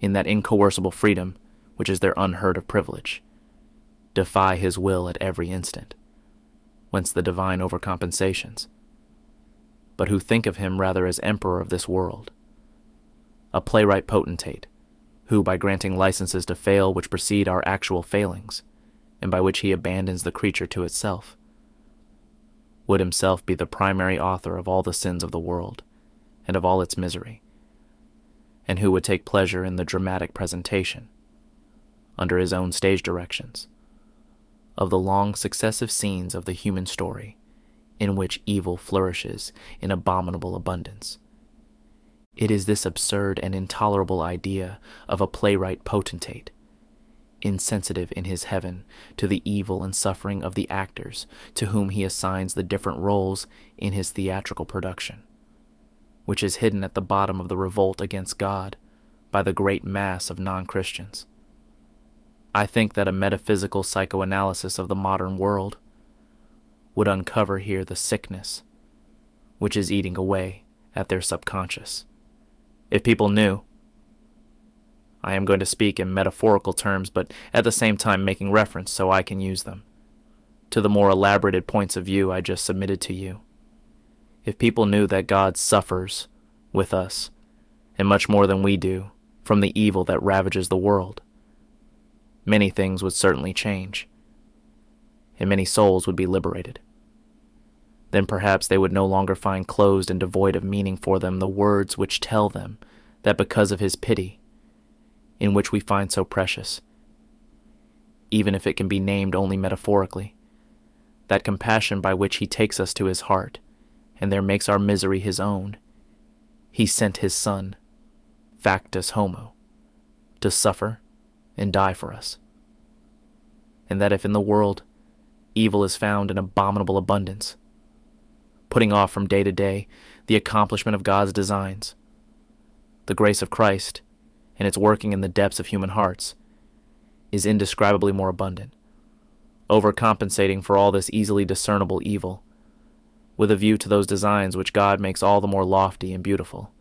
in that incoercible freedom which is their unheard of privilege, defy his will at every instant, whence the divine overcompensations, but who think of him rather as emperor of this world, a playwright potentate, who, by granting licenses to fail which precede our actual failings, and by which he abandons the creature to itself, would himself be the primary author of all the sins of the world and of all its misery, and who would take pleasure in the dramatic presentation, under his own stage directions, of the long successive scenes of the human story in which evil flourishes in abominable abundance. It is this absurd and intolerable idea of a playwright potentate, insensitive in his heaven to the evil and suffering of the actors to whom he assigns the different roles in his theatrical production, which is hidden at the bottom of the revolt against God by the great mass of non-Christians. I think that a metaphysical psychoanalysis of the modern world would uncover here the sickness which is eating away at their subconscious. If people knew, I am going to speak in metaphorical terms, but at the same time making reference so I can use them, to the more elaborated points of view I just submitted to you. If people knew that God suffers with us, and much more than we do, from the evil that ravages the world, many things would certainly change, and many souls would be liberated. Then perhaps they would no longer find closed and devoid of meaning for them the words which tell them that because of his pity, in which we find so precious, even if it can be named only metaphorically, that compassion by which he takes us to his heart, and there makes our misery his own, he sent his Son, factus homo, to suffer and die for us. And that if in the world evil is found in abominable abundance, putting off from day to day the accomplishment of God's designs, the grace of Christ and its working in the depths of human hearts is indescribably more abundant, overcompensating for all this easily discernible evil, with a view to those designs which God makes all the more lofty and beautiful,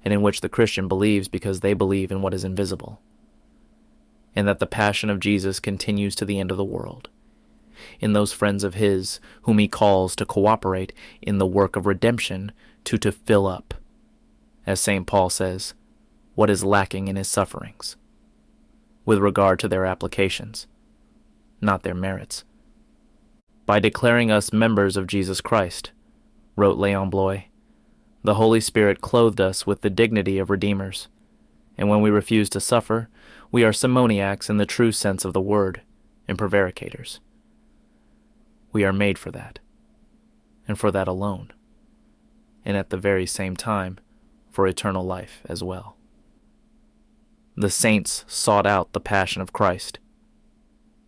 and in which the Christian believes because they believe in what is invisible, and that the passion of Jesus continues to the end of the world, in those friends of his whom he calls to cooperate in the work of redemption to fill up, as St. Paul says, what is lacking in his sufferings, with regard to their applications, not their merits. By declaring us members of Jesus Christ, wrote Léon Bloy, the Holy Spirit clothed us with the dignity of redeemers, and when we refuse to suffer, we are simoniacs in the true sense of the word, and prevaricators. We are made for that, and for that alone, and at the very same time, for eternal life as well. The saints sought out the passion of Christ.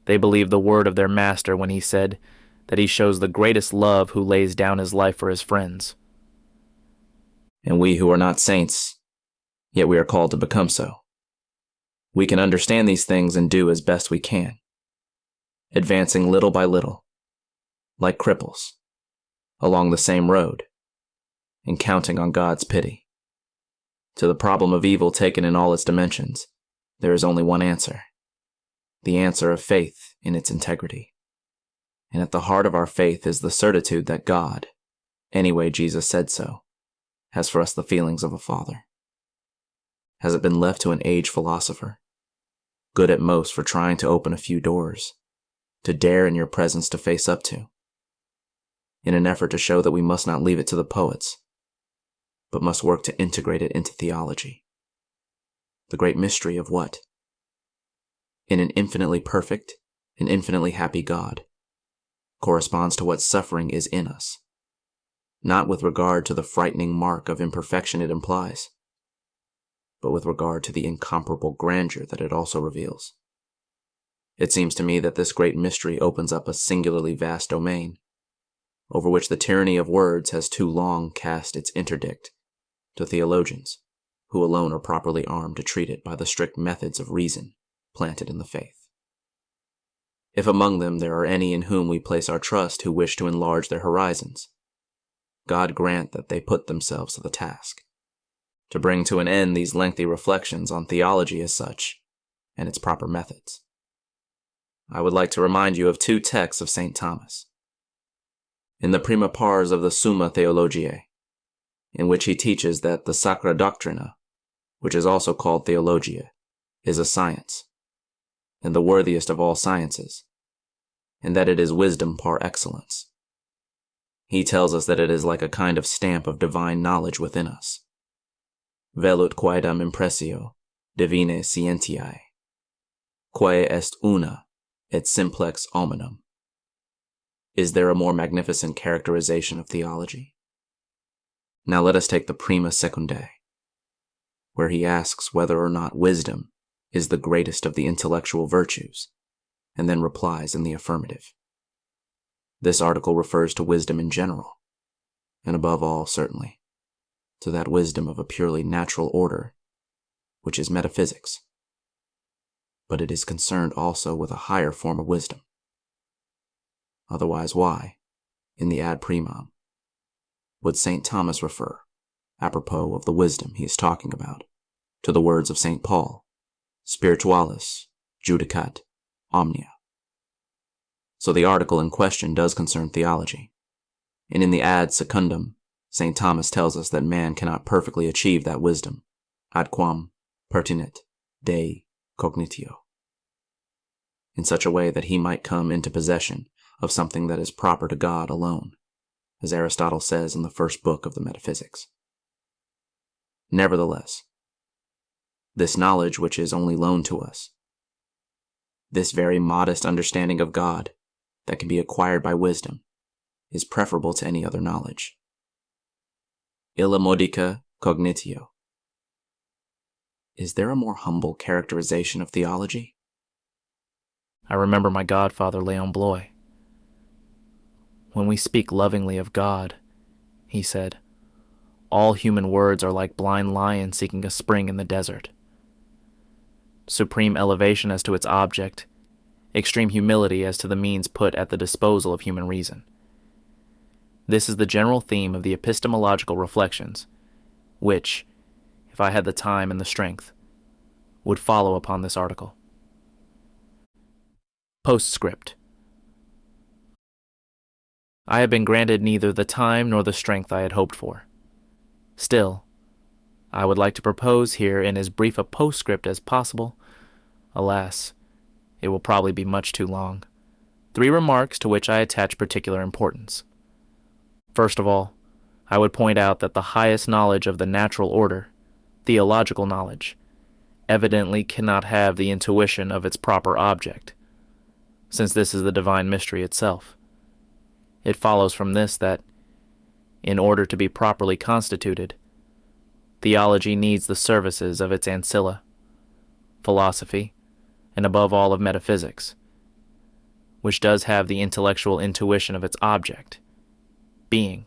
They believed the word of their Master when he said that he shows the greatest love who lays down his life for his friends. And we who are not saints, yet we are called to become so. We can understand these things and do as best we can, advancing little by little, like cripples, along the same road, and counting on God's pity. To the problem of evil taken in all its dimensions, there is only one answer, the answer of faith in its integrity. And at the heart of our faith is the certitude that God, anyway Jesus said so, has for us the feelings of a father. Has it been left to an aged philosopher, good at most for trying to open a few doors, to dare in your presence to face up to, in an effort to show that we must not leave it to the poets, but must work to integrate it into theology? The great mystery of what? In an infinitely perfect and infinitely happy God, corresponds to what suffering is in us, not with regard to the frightening mark of imperfection it implies, but with regard to the incomparable grandeur that it also reveals. It seems to me that this great mystery opens up a singularly vast domain, over which the tyranny of words has too long cast its interdict to theologians, who alone are properly armed to treat it by the strict methods of reason planted in the faith. If among them there are any in whom we place our trust who wish to enlarge their horizons, God grant that they put themselves to the task, to bring to an end these lengthy reflections on theology as such, and its proper methods. I would like to remind you of two texts of St. Thomas. In the prima pars of the Summa Theologiae, in which he teaches that the Sacra Doctrina, which is also called Theologia, is a science, and the worthiest of all sciences, and that it is wisdom par excellence. He tells us that it is like a kind of stamp of divine knowledge within us. Velut quaedam impressio divinae scientiae, quae est una et simplex hominum. Is there a more magnificent characterization of theology? Now let us take the Prima Secundae, where he asks whether or not wisdom is the greatest of the intellectual virtues, and then replies in the affirmative. This article refers to wisdom in general, and above all, certainly, to that wisdom of a purely natural order, which is metaphysics. but it is concerned also with a higher form of wisdom. Otherwise, why, in the ad primam, would St. Thomas refer, apropos of the wisdom he is talking about, to the words of St. Paul, spiritualis judicat omnia? So the article in question does concern theology, and in the ad secundum, St. Thomas tells us that man cannot perfectly achieve that wisdom, ad quam pertinet Dei cognitio, in such a way that he might come into possession of something that is proper to God alone, as Aristotle says in the first book of the Metaphysics. Nevertheless, this knowledge which is only loaned to us, this very modest understanding of God that can be acquired by wisdom, is preferable to any other knowledge. Illa modica cognitio. Is there a more humble characterization of theology? I remember my godfather, Léon Bloy. When we speak lovingly of God, he said, all human words are like blind lions seeking a spring in the desert. Supreme elevation as to its object, extreme humility as to the means put at the disposal of human reason. This is the general theme of the epistemological reflections, which, if I had the time and the strength, would follow upon this article. Postscript. I have been granted neither the time nor the strength I had hoped for. Still, I would like to propose here in as brief a postscript as possible. Alas, it will probably be much too long. 3 remarks to which I attach particular importance. First of all, I would point out that the highest knowledge of the natural order, theological knowledge, evidently cannot have the intuition of its proper object, since this is the divine mystery itself. It follows from this that, in order to be properly constituted, theology needs the services of its ancilla, philosophy, and above all of metaphysics, which does have the intellectual intuition of its object, being,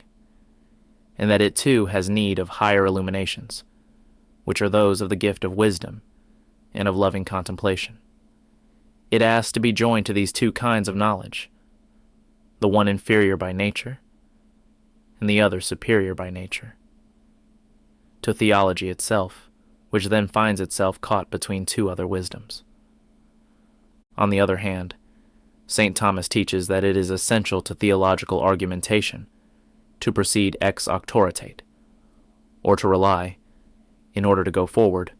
and that it too has need of higher illuminations, which are those of the gift of wisdom and of loving contemplation. It asks to be joined to these 2 kinds of knowledge, the one inferior by nature, and the other superior by nature, to theology itself, which then finds itself caught between 2 other wisdoms. On the other hand, St. Thomas teaches that it is essential to theological argumentation to proceed ex auctoritate, or to rely, in order to go forward,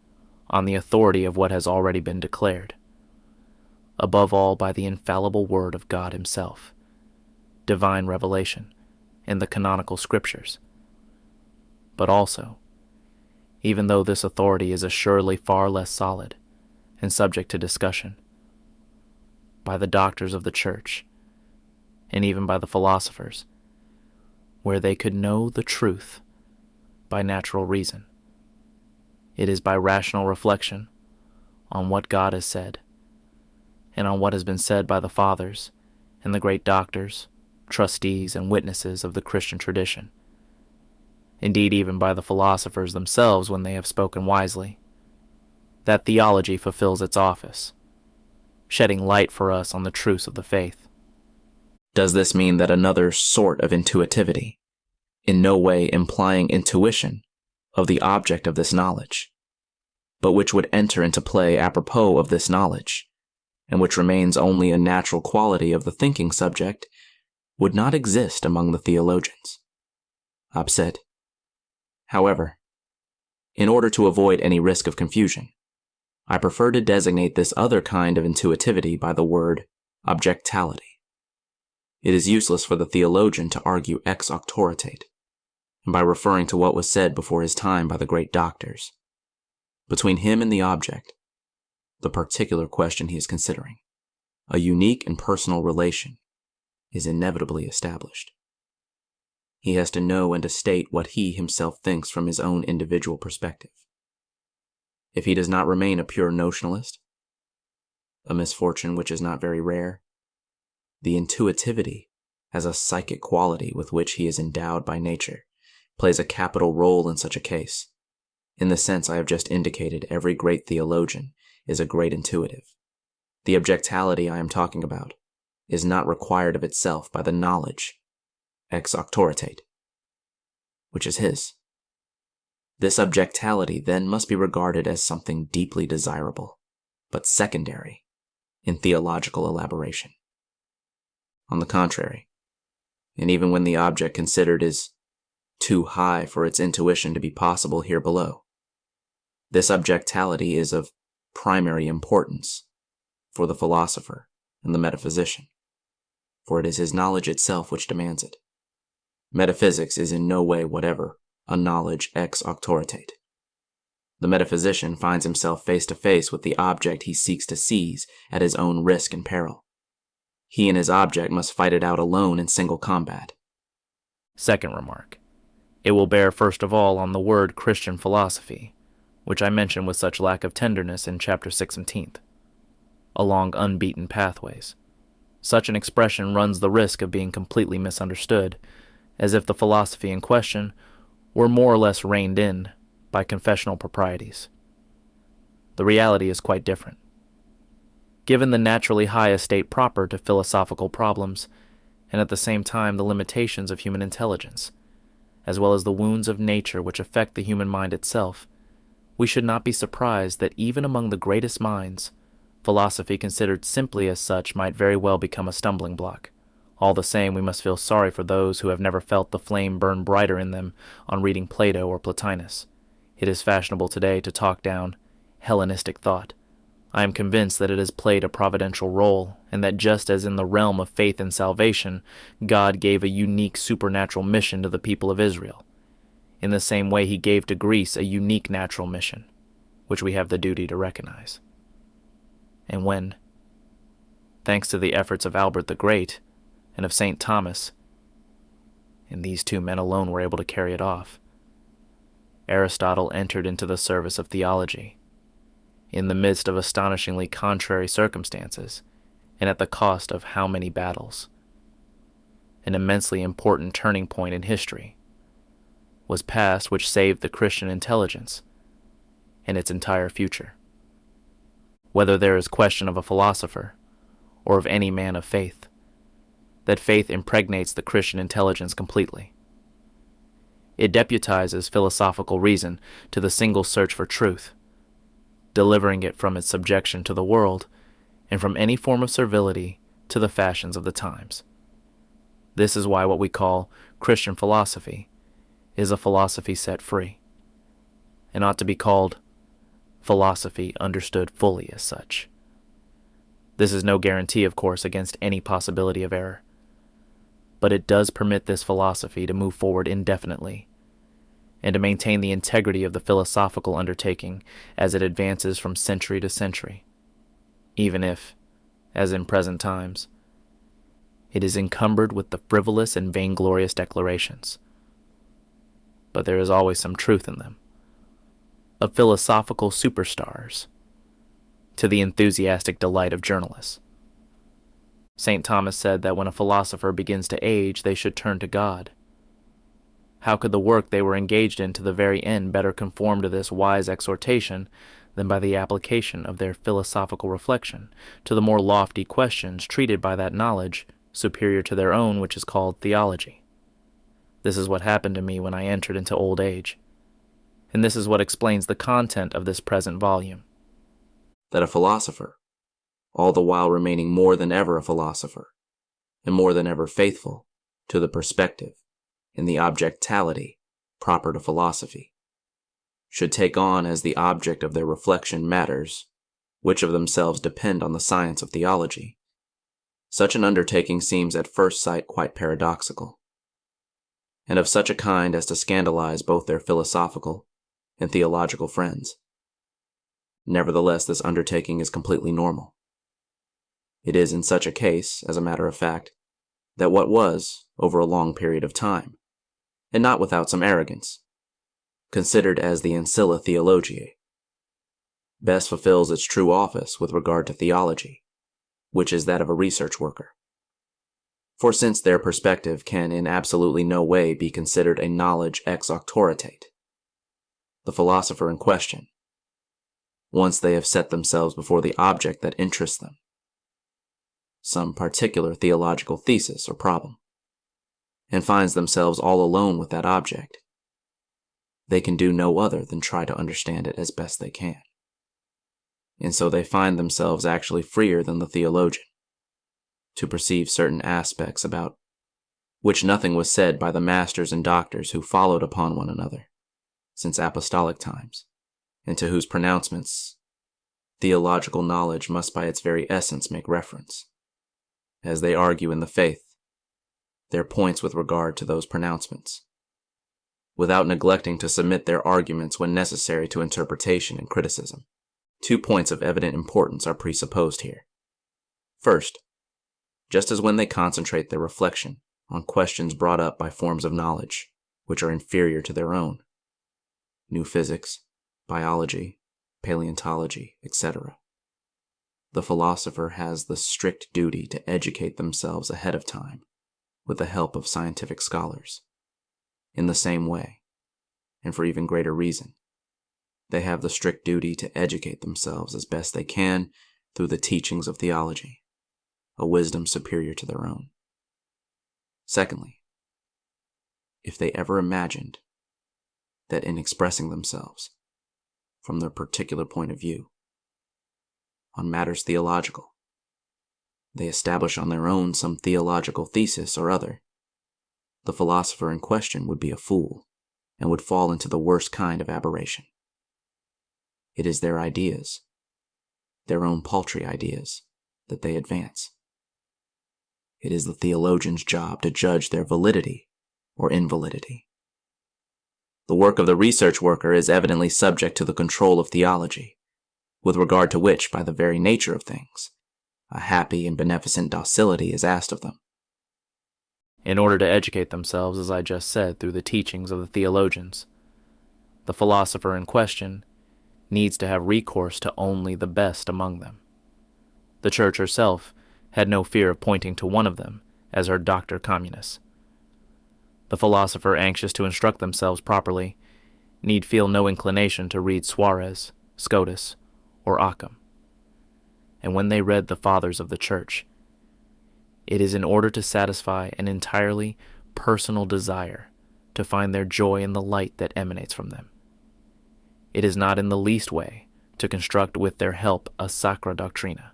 on the authority of what has already been declared, above all by the infallible word of God himself, divine revelation, and the canonical scriptures. But also, even though this authority is assuredly far less solid and subject to discussion, by the doctors of the Church, and even by the philosophers, where they could know the truth by natural reason. It is by rational reflection on what God has said, and on what has been said by the fathers and the great doctors, trustees, and witnesses of the Christian tradition, indeed even by the philosophers themselves when they have spoken wisely, that theology fulfills its office, shedding light for us on the truths of the faith. Does this mean that another sort of intuitivity, in no way implying intuition of the object of this knowledge, but which would enter into play apropos of this knowledge, and which remains only a natural quality of the thinking subject, would not exist among the theologians? Absent. However, in order to avoid any risk of confusion, I prefer to designate this other kind of intuitivity by the word objectality. It is useless for the theologian to argue ex auctoritate, and by referring to what was said before his time by the great doctors. Between him and the object, the particular question he is considering, a unique and personal relation is inevitably established. He has to know and to state what he himself thinks from his own individual perspective. If he does not remain a pure notionalist, a misfortune which is not very rare, the intuitivity as a psychic quality with which he is endowed by nature plays a capital role in such a case. In the sense I have just indicated, every great theologian is a great intuitive, The objectality I am talking about is not required of itself by the knowledge, ex auctoritate, which is his. This objectality then must be regarded as something deeply desirable, but secondary in theological elaboration. On the contrary, and even when the object considered is too high for its intuition to be possible here below, this objectality is of primary importance for the philosopher and the metaphysician, for it is his knowledge itself which demands it. Metaphysics is in no way whatever a knowledge ex auctoritate. The metaphysician finds himself face to face with the object he seeks to seize at his own risk and peril. He and his object must fight it out alone in single combat. Second remark. It will bear first of all on the word Christian philosophy, which I mentioned with such lack of tenderness in chapter 17, along unbeaten pathways. Such an expression runs the risk of being completely misunderstood, as if the philosophy in question were more or less reined in by confessional proprieties. The reality is quite different. Given the naturally high estate proper to philosophical problems, and at the same time the limitations of human intelligence, as well as the wounds of nature which affect the human mind itself, we should not be surprised that even among the greatest minds, philosophy considered simply as such might very well become a stumbling block. All the same, we must feel sorry for those who have never felt the flame burn brighter in them on reading Plato or Plotinus. It is fashionable today to talk down Hellenistic thought. I am convinced that it has played a providential role, and that just as in the realm of faith and salvation, God gave a unique supernatural mission to the people of Israel, in the same way he gave to Greece a unique natural mission, which we have the duty to recognize. And when, thanks to the efforts of Albert the Great and of St. Thomas, and these two men alone were able to carry it off, Aristotle entered into the service of theology, in the midst of astonishingly contrary circumstances, and at the cost of how many battles. An immensely important turning point in history was passed which saved the Christian intelligence and its entire future. Whether there is question of a philosopher, or of any man of faith, that faith impregnates the Christian intelligence completely. It deputizes philosophical reason to the single search for truth, delivering it from its subjection to the world, and from any form of servility to the fashions of the times. This is why what we call Christian philosophy is a philosophy set free, and ought to be called philosophy understood fully as such. This is no guarantee, of course, against any possibility of error, but it does permit this philosophy to move forward indefinitely, and to maintain the integrity of the philosophical undertaking as it advances from century to century, even if, as in present times, it is encumbered with the frivolous and vainglorious declarations. But there is always some truth in them, of philosophical superstars, to the enthusiastic delight of journalists. St. Thomas said that when a philosopher begins to age, they should turn to God. How could the work they were engaged in to the very end better conform to this wise exhortation than by the application of their philosophical reflection to the more lofty questions treated by that knowledge superior to their own which is called theology? This is what happened to me when I entered into old age, and this is what explains the content of this present volume. That a philosopher, all the while remaining more than ever a philosopher, and more than ever faithful to the perspective in the objectality proper to philosophy, should take on as the object of their reflection matters which of themselves depend on the science of theology. Such an undertaking seems at first sight quite paradoxical, and of such a kind as to scandalize both their philosophical and theological friends. Nevertheless, this undertaking is completely normal. It is in such a case, as a matter of fact, that what was, over a long period of time, and not without some arrogance, considered as the ancilla theologiae, best fulfills its true office with regard to theology, which is that of a research worker. For since their perspective can in absolutely no way be considered a knowledge ex auctoritate, the philosopher in question, once they have set themselves before the object that interests them, some particular theological thesis or problem, and finds themselves all alone with that object, they can do no other than try to understand it as best they can. And so they find themselves actually freer than the theologian to perceive certain aspects about which nothing was said by the masters and doctors who followed upon one another since apostolic times, and to whose pronouncements theological knowledge must by its very essence make reference, as they argue in the faith their points with regard to those pronouncements, without neglecting to submit their arguments when necessary to interpretation and criticism. 2 points of evident importance are presupposed here. First, just as when they concentrate their reflection on questions brought up by forms of knowledge which are inferior to their own, new physics, biology, paleontology, etc., the philosopher has the strict duty to educate themselves ahead of time with the help of scientific scholars. In the same way, and for even greater reason, they have the strict duty to educate themselves as best they can through the teachings of theology, a wisdom superior to their own. Secondly, if they ever imagined that in expressing themselves from their particular point of view on matters theological, they establish on their own some theological thesis or other, the philosopher in question would be a fool and would fall into the worst kind of aberration. It is their ideas, their own paltry ideas, that they advance. It is the theologian's job to judge their validity or invalidity. The work of the research worker is evidently subject to the control of theology, with regard to which, by the very nature of things, a happy and beneficent docility is asked of them. In order to educate themselves, as I just said, through the teachings of the theologians, the philosopher in question needs to have recourse to only the best among them. The Church herself had no fear of pointing to one of them as her Dr. Communis. The philosopher anxious to instruct themselves properly need feel no inclination to read Suarez, Scotus, or Occam. And when they read the Fathers of the Church, it is in order to satisfy an entirely personal desire to find their joy in the light that emanates from them. It is not in the least way to construct with their help a sacra doctrina.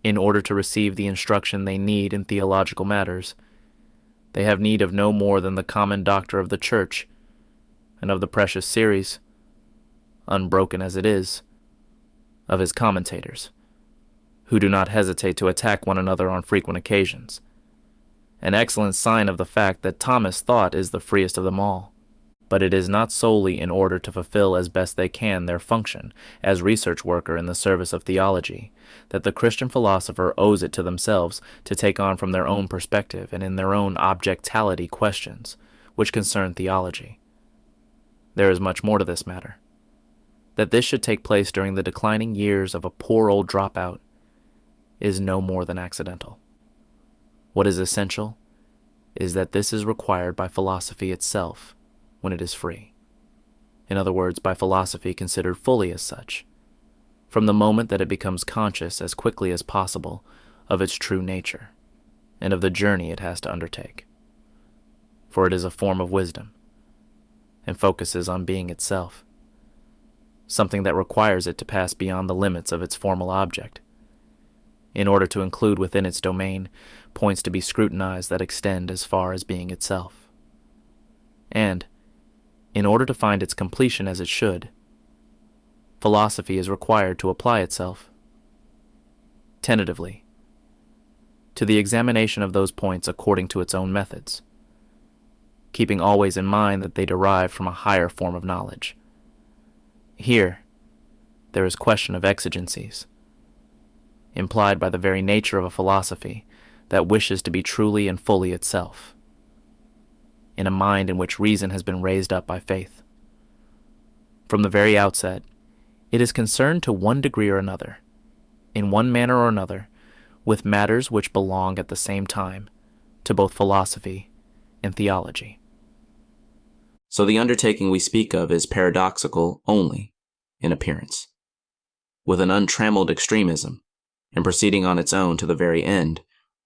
In order to receive the instruction they need in theological matters, they have need of no more than the common doctor of the Church and of the precious series, unbroken as it is, of his commentators, who do not hesitate to attack one another on frequent occasions, an excellent sign of the fact that Thomas' thought is the freest of them all. But it is not solely in order to fulfill as best they can their function as research worker in the service of theology that the Christian philosopher owes it to themselves to take on from their own perspective and in their own objectality questions which concern theology. There is much more to this matter. That this should take place during the declining years of a poor old dropout is no more than accidental. What is essential is that this is required by philosophy itself when it is free. In other words, by philosophy considered fully as such, from the moment that it becomes conscious as quickly as possible of its true nature and of the journey it has to undertake. For it is a form of wisdom and focuses on being itself, something that requires it to pass beyond the limits of its formal object, in order to include within its domain points to be scrutinized that extend as far as being itself. And, in order to find its completion as it should, philosophy is required to apply itself, tentatively, to the examination of those points according to its own methods, keeping always in mind that they derive from a higher form of knowledge. Here, there is question of exigencies, implied by the very nature of a philosophy that wishes to be truly and fully itself, in a mind in which reason has been raised up by faith. From the very outset, it is concerned to one degree or another, in one manner or another, with matters which belong at the same time to both philosophy and theology. So the undertaking we speak of is paradoxical only in appearance, with an untrammeled extremism and proceeding on its own to the very end,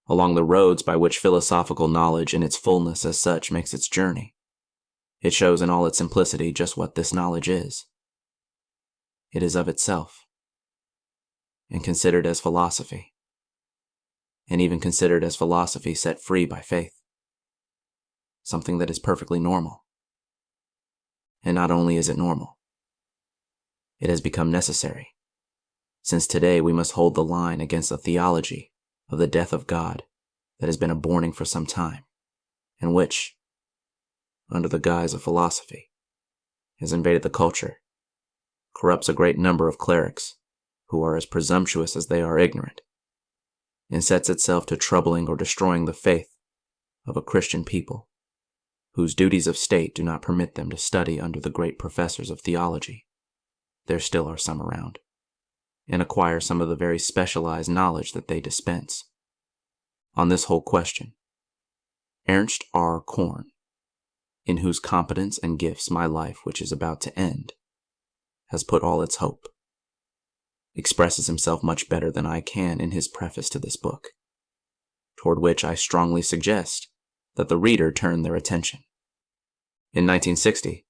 along the roads by which philosophical knowledge in its fullness as such makes its journey. It shows in all its simplicity just what this knowledge is. It is of itself, and considered as philosophy, and even considered as philosophy set free by faith, something that is perfectly normal. And not only is it normal, it has become necessary, since today we must hold the line against a theology of the death of God that has been aborning for some time, and which, under the guise of philosophy, has invaded the culture, corrupts a great number of clerics who are as presumptuous as they are ignorant, and sets itself to troubling or destroying the faith of a Christian people, whose duties of state do not permit them to study under the great professors of theology. There still are some around, and acquire some of the very specialized knowledge that they dispense. On this whole question, Ernst R. Korn, in whose competence and gifts my life which is about to end has put all its hope, expresses himself much better than I can in his preface to this book, toward which I strongly suggest that the reader turn their attention. In 1960,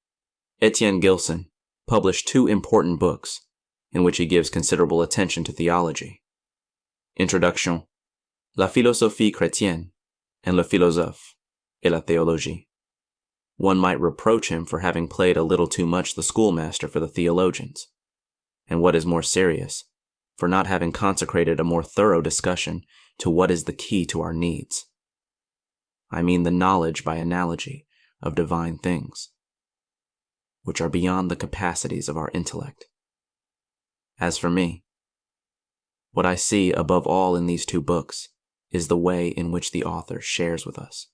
Etienne Gilson published two important books in which he gives considerable attention to theology: Introduction, La philosophie chrétienne, and Le philosophe et la théologie. One might reproach him for having played a little too much the schoolmaster for the theologians, and what is more serious, for not having consecrated a more thorough discussion to what is the key to our needs. I mean the knowledge by analogy of divine things, which are beyond the capacities of our intellect. As for me, what I see above all in these two books is the way in which the author shares with us,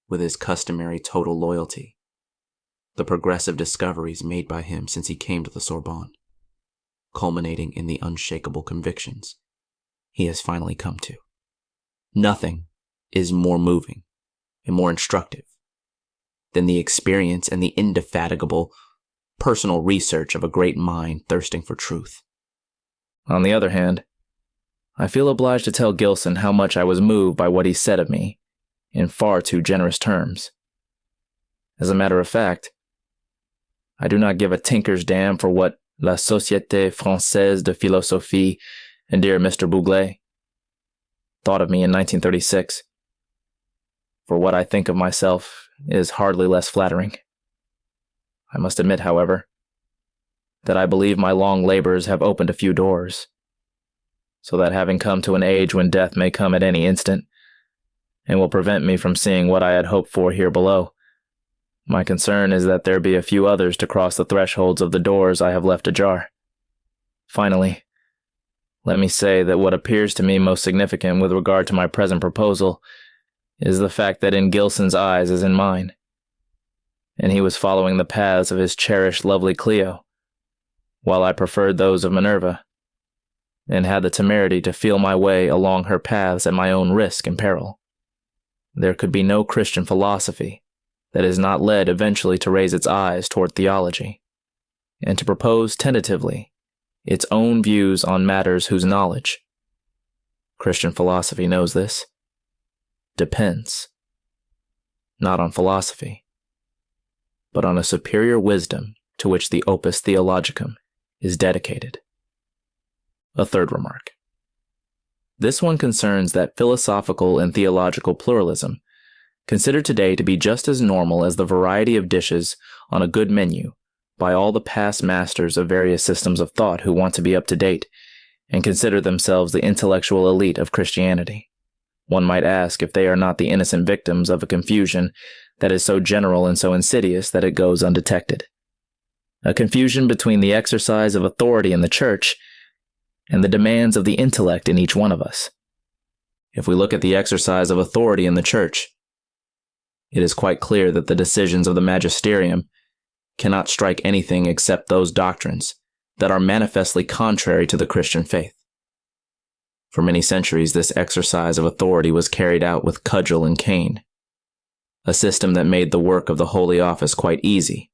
with his customary total loyalty, the progressive discoveries made by him since he came to the Sorbonne, culminating in the unshakable convictions he has finally come to. Nothing is more moving and more instructive than the experience and the indefatigable personal research of a great mind thirsting for truth. On the other hand, I feel obliged to tell Gilson how much I was moved by what he said of me in far too generous terms. As a matter of fact, I do not give a tinker's damn for what La Société Française de Philosophie and dear Mr. Bouglet thought of me in 1936. For what I think of myself is hardly less flattering. I must admit, however, that I believe my long labors have opened a few doors, so that having come to an age when death may come at any instant, and will prevent me from seeing what I had hoped for here below, my concern is that there be a few others to cross the thresholds of the doors I have left ajar. Finally, let me say that what appears to me most significant with regard to my present proposal is the fact that in Gilson's eyes as in mine, and he was following the paths of his cherished lovely Clio, while I preferred those of Minerva, and had the temerity to feel my way along her paths at my own risk and peril. There could be no Christian philosophy that is not led eventually to raise its eyes toward theology, and to propose tentatively its own views on matters whose knowledge, Christian philosophy knows this, depends, not on philosophy, but on a superior wisdom to which the Opus Theologicum is dedicated. A third remark. This one concerns that philosophical and theological pluralism, considered today to be just as normal as the variety of dishes on a good menu by all the past masters of various systems of thought who want to be up to date and consider themselves the intellectual elite of Christianity. One might ask if they are not the innocent victims of a confusion that is so general and so insidious that it goes undetected. A confusion between the exercise of authority in the church and the demands of the intellect in each one of us. If we look at the exercise of authority in the church, it is quite clear that the decisions of the magisterium cannot strike anything except those doctrines that are manifestly contrary to the Christian faith. For many centuries, this exercise of authority was carried out with cudgel and cane, a system that made the work of the Holy Office quite easy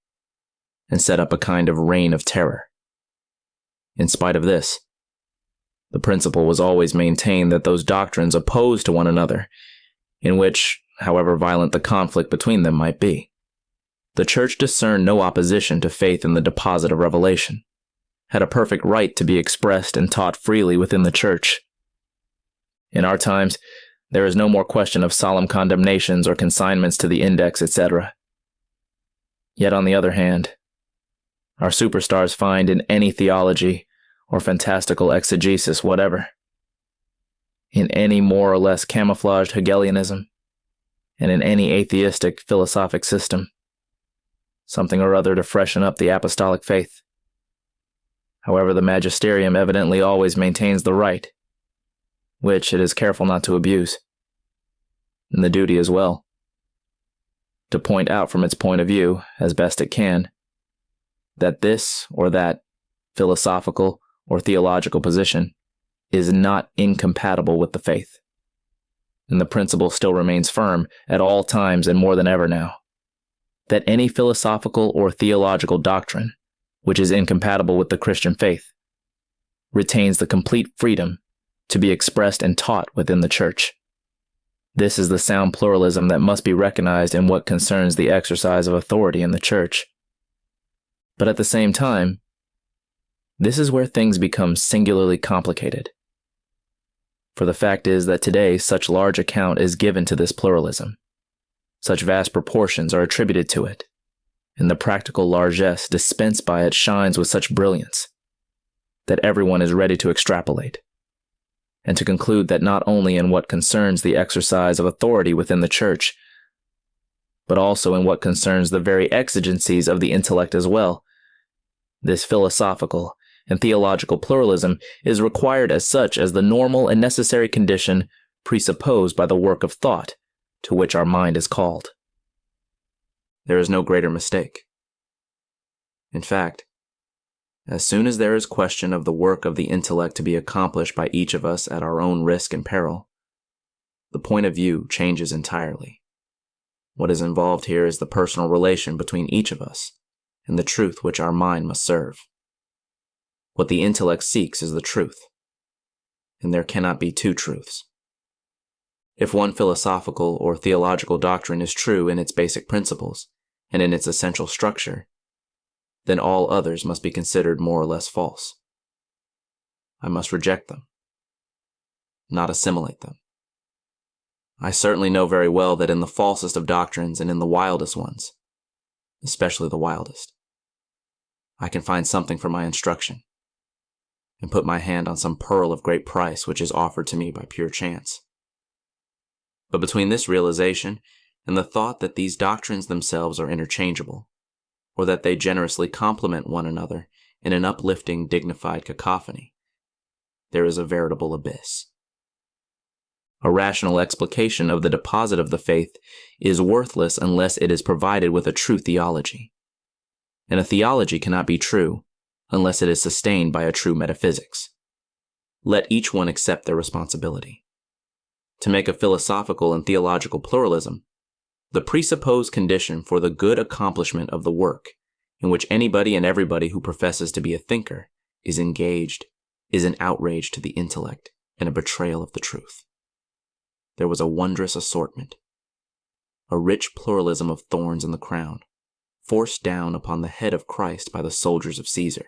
and set up a kind of reign of terror. In spite of this, The principle was always maintained that those doctrines opposed to one another, in which, however violent the conflict between them might be, the Church discerned no opposition to faith in the deposit of revelation, had a perfect right to be expressed and taught freely within the Church. In our times, there is no more question of solemn condemnations or consignments to the index, etc. Yet on the other hand, our superstars find in any theology or fantastical exegesis whatever, in any more or less camouflaged Hegelianism, and in any atheistic philosophic system, something or other to freshen up the apostolic faith. However, the magisterium evidently always maintains the right, which it is careful not to abuse, and the duty as well, to point out from its point of view, as best it can, that this or that philosophical or theological position is not incompatible with the faith. And the principle still remains firm at all times and more than ever now, that any philosophical or theological doctrine which is incompatible with the Christian faith retains the complete freedom to be expressed and taught within the Church. This is the sound pluralism that must be recognized in what concerns the exercise of authority in the Church. But at the same time, this is where things become singularly complicated. For the fact is that today such large account is given to this pluralism, such vast proportions are attributed to it, and the practical largesse dispensed by it shines with such brilliance, that everyone is ready to extrapolate, and to conclude that not only in what concerns the exercise of authority within the Church, but also in what concerns the very exigencies of the intellect as well, this philosophical and theological pluralism is required as such as the normal and necessary condition presupposed by the work of thought to which our mind is called. There is no greater mistake. In fact, as soon as there is question of the work of the intellect to be accomplished by each of us at our own risk and peril, the point of view changes entirely. What is involved here is the personal relation between each of us and the truth which our mind must serve. What the intellect seeks is the truth, and there cannot be two truths. If one philosophical or theological doctrine is true in its basic principles and in its essential structure, then all others must be considered more or less false. I must reject them, not assimilate them. I certainly know very well that in the falsest of doctrines and in the wildest ones, especially the wildest, I can find something for my instruction, and put my hand on some pearl of great price which is offered to me by pure chance. But between this realization and the thought that these doctrines themselves are interchangeable, or that they generously complement one another in an uplifting, dignified cacophony, there is a veritable abyss. A rational explication of the deposit of the faith is worthless unless it is provided with a true theology, and a theology cannot be true unless it is sustained by a true metaphysics. Let each one accept their responsibility. To make a philosophical and theological pluralism, the presupposed condition for the good accomplishment of the work in which anybody and everybody who professes to be a thinker is engaged is an outrage to the intellect and a betrayal of the truth. There was a wondrous assortment, a rich pluralism of thorns in the crown, forced down upon the head of Christ by the soldiers of Caesar.